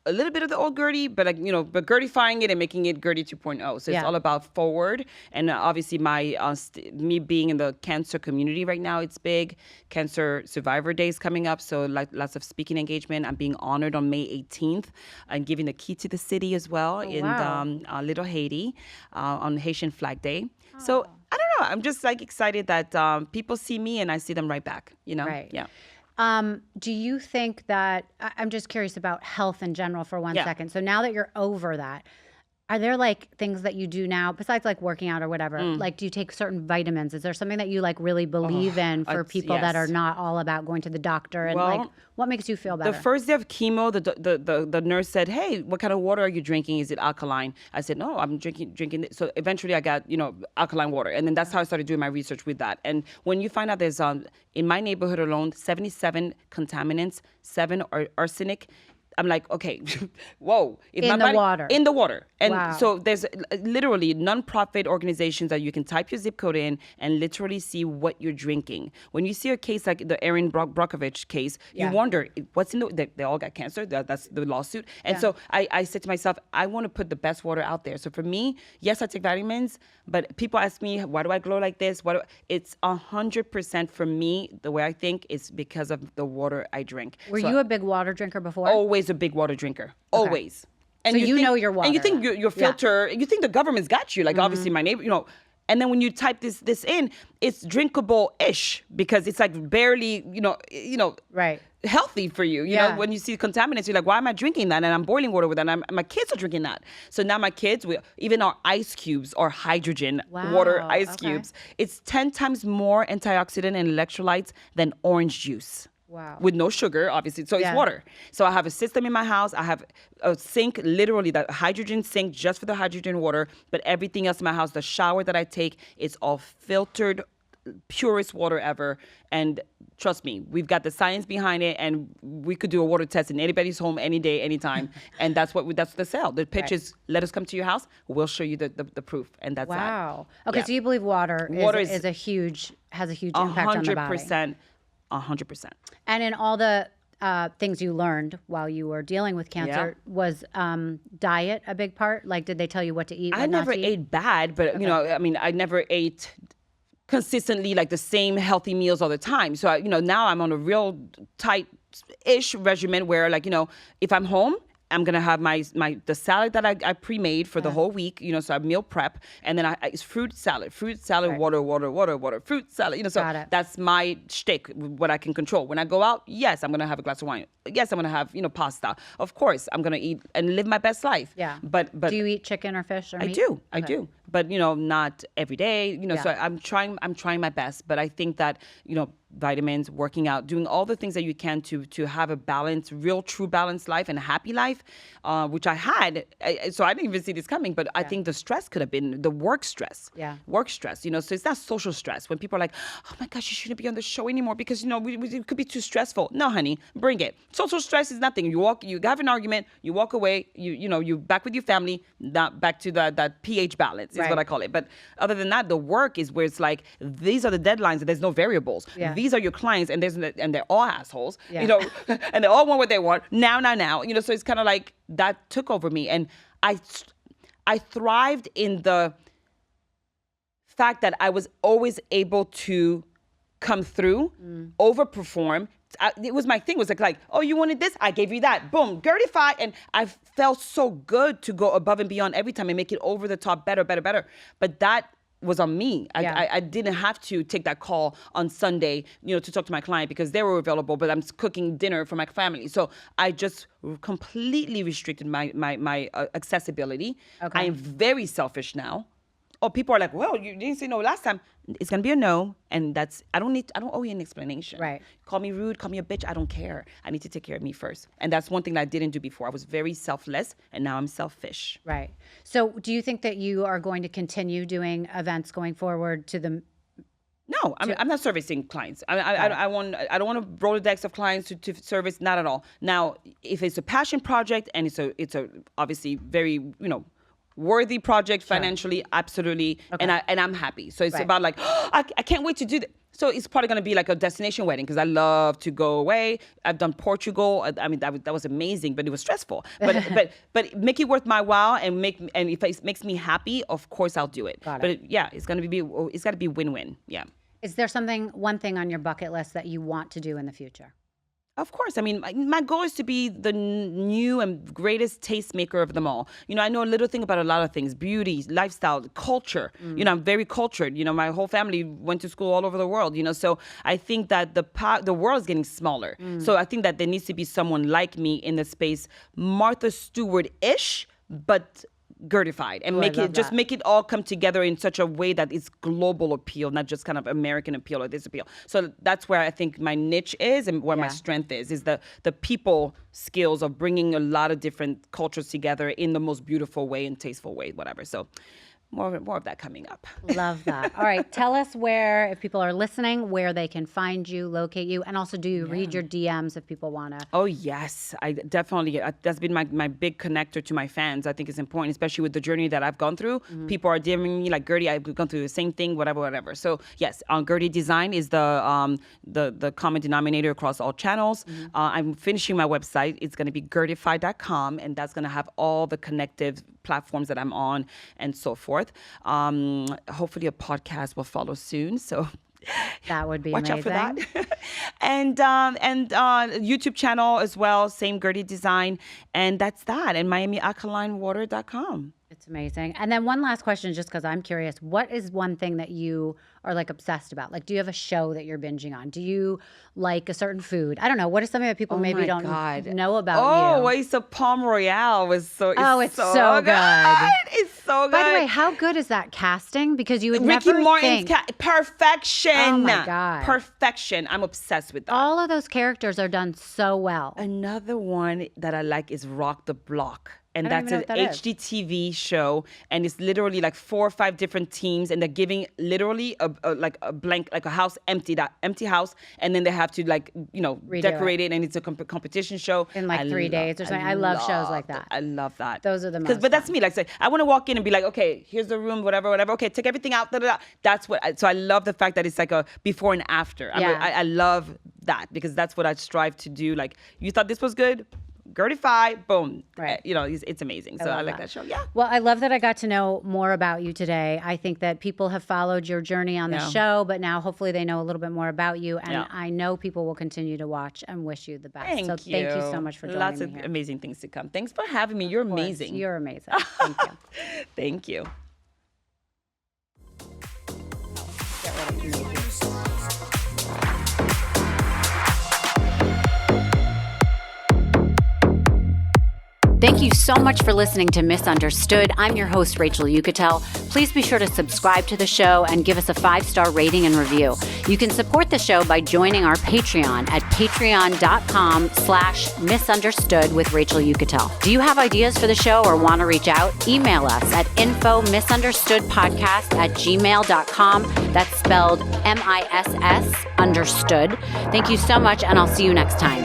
a little bit of the old Guerdy, but but Guerdyfying it and making it Guerdy 2.0. So it's all about forward. And obviously me being in the cancer community right now, it's big. Cancer Survivor Day is coming up. So lots of speaking engagement. I'm being honored on May 18th and giving the key to the city as well in Little Haiti on Haitian Flag Day. So I don't know. I'm just excited that people see me and I see them right back, Right. Yeah. Do you think that, I'm just curious about health in general for one second. So now that you're over that, are there things that you do now besides working out or whatever? Do you take certain vitamins? Is there something that you really believe in for people that are not all about going to the doctor? And what makes you feel better? The first day of chemo, the nurse said, "Hey, what kind of water are you drinking? Is it alkaline?" I said, "No, I'm drinking this." So eventually I got, alkaline water. And then that's how I started doing my research with that. And when you find out there's, in my neighborhood alone, 77 contaminants, 7 are arsenic, I'm like, okay, whoa. In the water. In the water. And Wow. so there's literally non-profit organizations that you can type your zip code in and literally see what you're drinking. When you see a case like the Erin Brockovich case, you wonder, what's in they all got cancer. That's the lawsuit. And so I said to myself, I want to put the best water out there. So for me, yes, I take vitamins, but people ask me, why do I glow like this? It's 100% for me, the way I think, is because of the water I drink. Were you a big water drinker before? Always a big water drinker. Always. And So you know your water. And you think your filter, you think the government's got you. Obviously my neighbor, and then when you type this in, it's drinkable-ish because it's barely, Right. healthy for you. You know, when you see contaminants, you're like, why am I drinking that? And I'm boiling water with that. And my kids are drinking that. So now my kids, even our ice cubes are hydrogen water ice cubes. It's 10 times more antioxidant and electrolytes than orange juice. Wow. With no sugar, obviously. So it's water. So I have a system in my house. I have a sink, literally the hydrogen sink just for the hydrogen water. But everything else in my house, the shower that I take, it's all filtered, purest water ever. And trust me, we've got the science behind it, and we could do a water test in anybody's home any day, anytime. And that's the sell. The pitch is, let us come to your house. We'll show you the proof. And that's that. Wow. Okay, so you believe water has a huge impact on the body. 100%. And in all the things you learned while you were dealing with cancer, was diet a big part? Did they tell you what to eat? I never ate bad, but I never ate consistently the same healthy meals all the time. So now I'm on a real tight-ish regimen where if I'm home, I'm gonna have the salad that I pre-made for the whole week, so I meal prep, and then it's fruit salad, Right. water, fruit salad, so that's my shtick, what I can control. When I go out, yes, I'm gonna have a glass of wine. Yes, I'm gonna have pasta. Of course, I'm gonna eat and live my best life. Yeah. But do you eat chicken or fish or meat? I do. But not every day. So I'm trying my best. But I think that vitamins, working out, doing all the things that you can to have a balanced, real, true balanced life and a happy life, which I had. So I didn't even see this coming, but I think the stress could have been the work stress. Yeah. Work stress, you know, so it's not social stress. When people are like, oh my gosh, you shouldn't be on the show anymore because, you know, it could be too stressful. No, honey, bring it. Social stress is nothing. You have an argument, you walk away, you back with your family, not back to that pH balance is what I call it. But other than that, the work is where it's like, these are the deadlines and there's no variables. Yeah. These are your clients and they're all assholes, Yeah. you know, and they all want what they want now, you know, so it's kind of like that took over me. And I thrived in the fact that I was always able to come through, overperform. It was my thing. It was like, oh, you wanted this? I gave you that. Boom, Guerdified. And I felt so good to go above and beyond every time and make it over the top, better. But that was on me. I didn't have to take that call on Sunday, you know, to talk to my client because they were available, but I'm cooking dinner for my family. So I just completely restricted my accessibility. Okay. I am very selfish now. Oh, people are like, well, you didn't say no last time. It's going to be a no. And I don't owe you an explanation. Right. Call me rude, call me a bitch. I don't care. I need to take care of me first. And that's one thing that I didn't do before. I was very selfless and now I'm selfish. Right. So do you think that you are going to continue doing events going forward to the... No, I'm not servicing clients. I don't want to Rolodex of clients to service. Not at all. Now, if it's a passion project and it's a obviously very, you know, worthy project financially, absolutely, and I'm happy. So it's about like, oh, I can't wait to do that. So it's probably going to be like a destination wedding because I love to go away. I've done Portugal. I mean, that was amazing, but it was stressful. But make it worth my while and if it makes me happy, of course I'll do it. Got it. But yeah, it's got to be win-win. Yeah. Is there one thing on your bucket list that you want to do in the future? Of course. I mean, my goal is to be the new and greatest tastemaker of them all. You know, I know a little thing about a lot of things, beauty, lifestyle, culture. You know, I'm very cultured. You know, my whole family went to school all over the world, you know, so I think that the world is getting smaller. So I think that there needs to be someone like me in the space, Martha Stewart-ish, but Guerdified, and make it all come together in such a way that it's global appeal, not just kind of American appeal or this appeal. So that's where I think my niche is and where my strength is the people skills of bringing a lot of different cultures together in the most beautiful way and tasteful way, whatever. So more of that coming up. Love that. All right. Tell us where, if people are listening, where they can find you, locate you, and also do you read your DMs if people want to? Oh, yes. I definitely, that's been my big connector to my fans. I think it's important, especially with the journey that I've gone through. People are DMing me like, Guerdy, I've gone through the same thing, whatever. So yes, Guerdy Design is the common denominator across all channels. I'm finishing my website. It's going to be guerdified.com, and that's going to have all the connective platforms that I'm on and so forth. Hopefully a podcast will follow soon. So that would be watch amazing. out for that. and YouTube channel as well, same Guerdy Design. And that's that. And MiamiAlkalineWater.com. It's amazing. And then one last question, just because I'm curious, what is one thing that you are like obsessed about? Like, do you have a show that you're binging on? Do you like a certain food? I don't know. What is something that people maybe don't know about you? Oh, Oyster Palm Royale was so. It's so good. It's so good. By the way, how good is that casting? Because you would Ricky never Martin's think. Perfection. Oh my God. Perfection. I'm obsessed with that. All of those characters are done so well. Another one that I like is Rock the Block. And I don't that's even know an what that is. HGTV show, and it's literally like 4 or 5 different teams, and they're giving literally a blank, like a house, empty house, and then they have to Redo decorate it, and it's a competition show. In like 3 days or something. I love shows like that. I love that. Those are the most But that's fun. me. Like, say, I want to walk in and be like, okay, here's the room, whatever. Okay, take everything out. That's what. So I love the fact that it's like a before and after. Yeah. I love that because that's what I strive to do. Like, you thought this was good. Guerdified, boom. Right. It's amazing. So I like that show. Yeah. Well, I love that I got to know more about you today. I think that people have followed your journey on the show, but now hopefully they know a little bit more about you. And I know people will continue to watch and wish you the best. Thank you. Thank you so much for joining Lots me of here. amazing things to come. Thanks for having me. You're Of course. amazing. You're amazing. Thank you. Thank you. Thank you so much for listening to Misunderstood. I'm your host, Rachel Yucatel. Please be sure to subscribe to the show and give us a 5-star rating and review. You can support the show by joining our Patreon at patreon.com/misunderstood with Rachel Yucatel. Do you have ideas for the show or want to reach out? Email us at info misunderstoodpodcast@gmail.com. That's spelled MISS understood. Thank you so much, and I'll see you next time.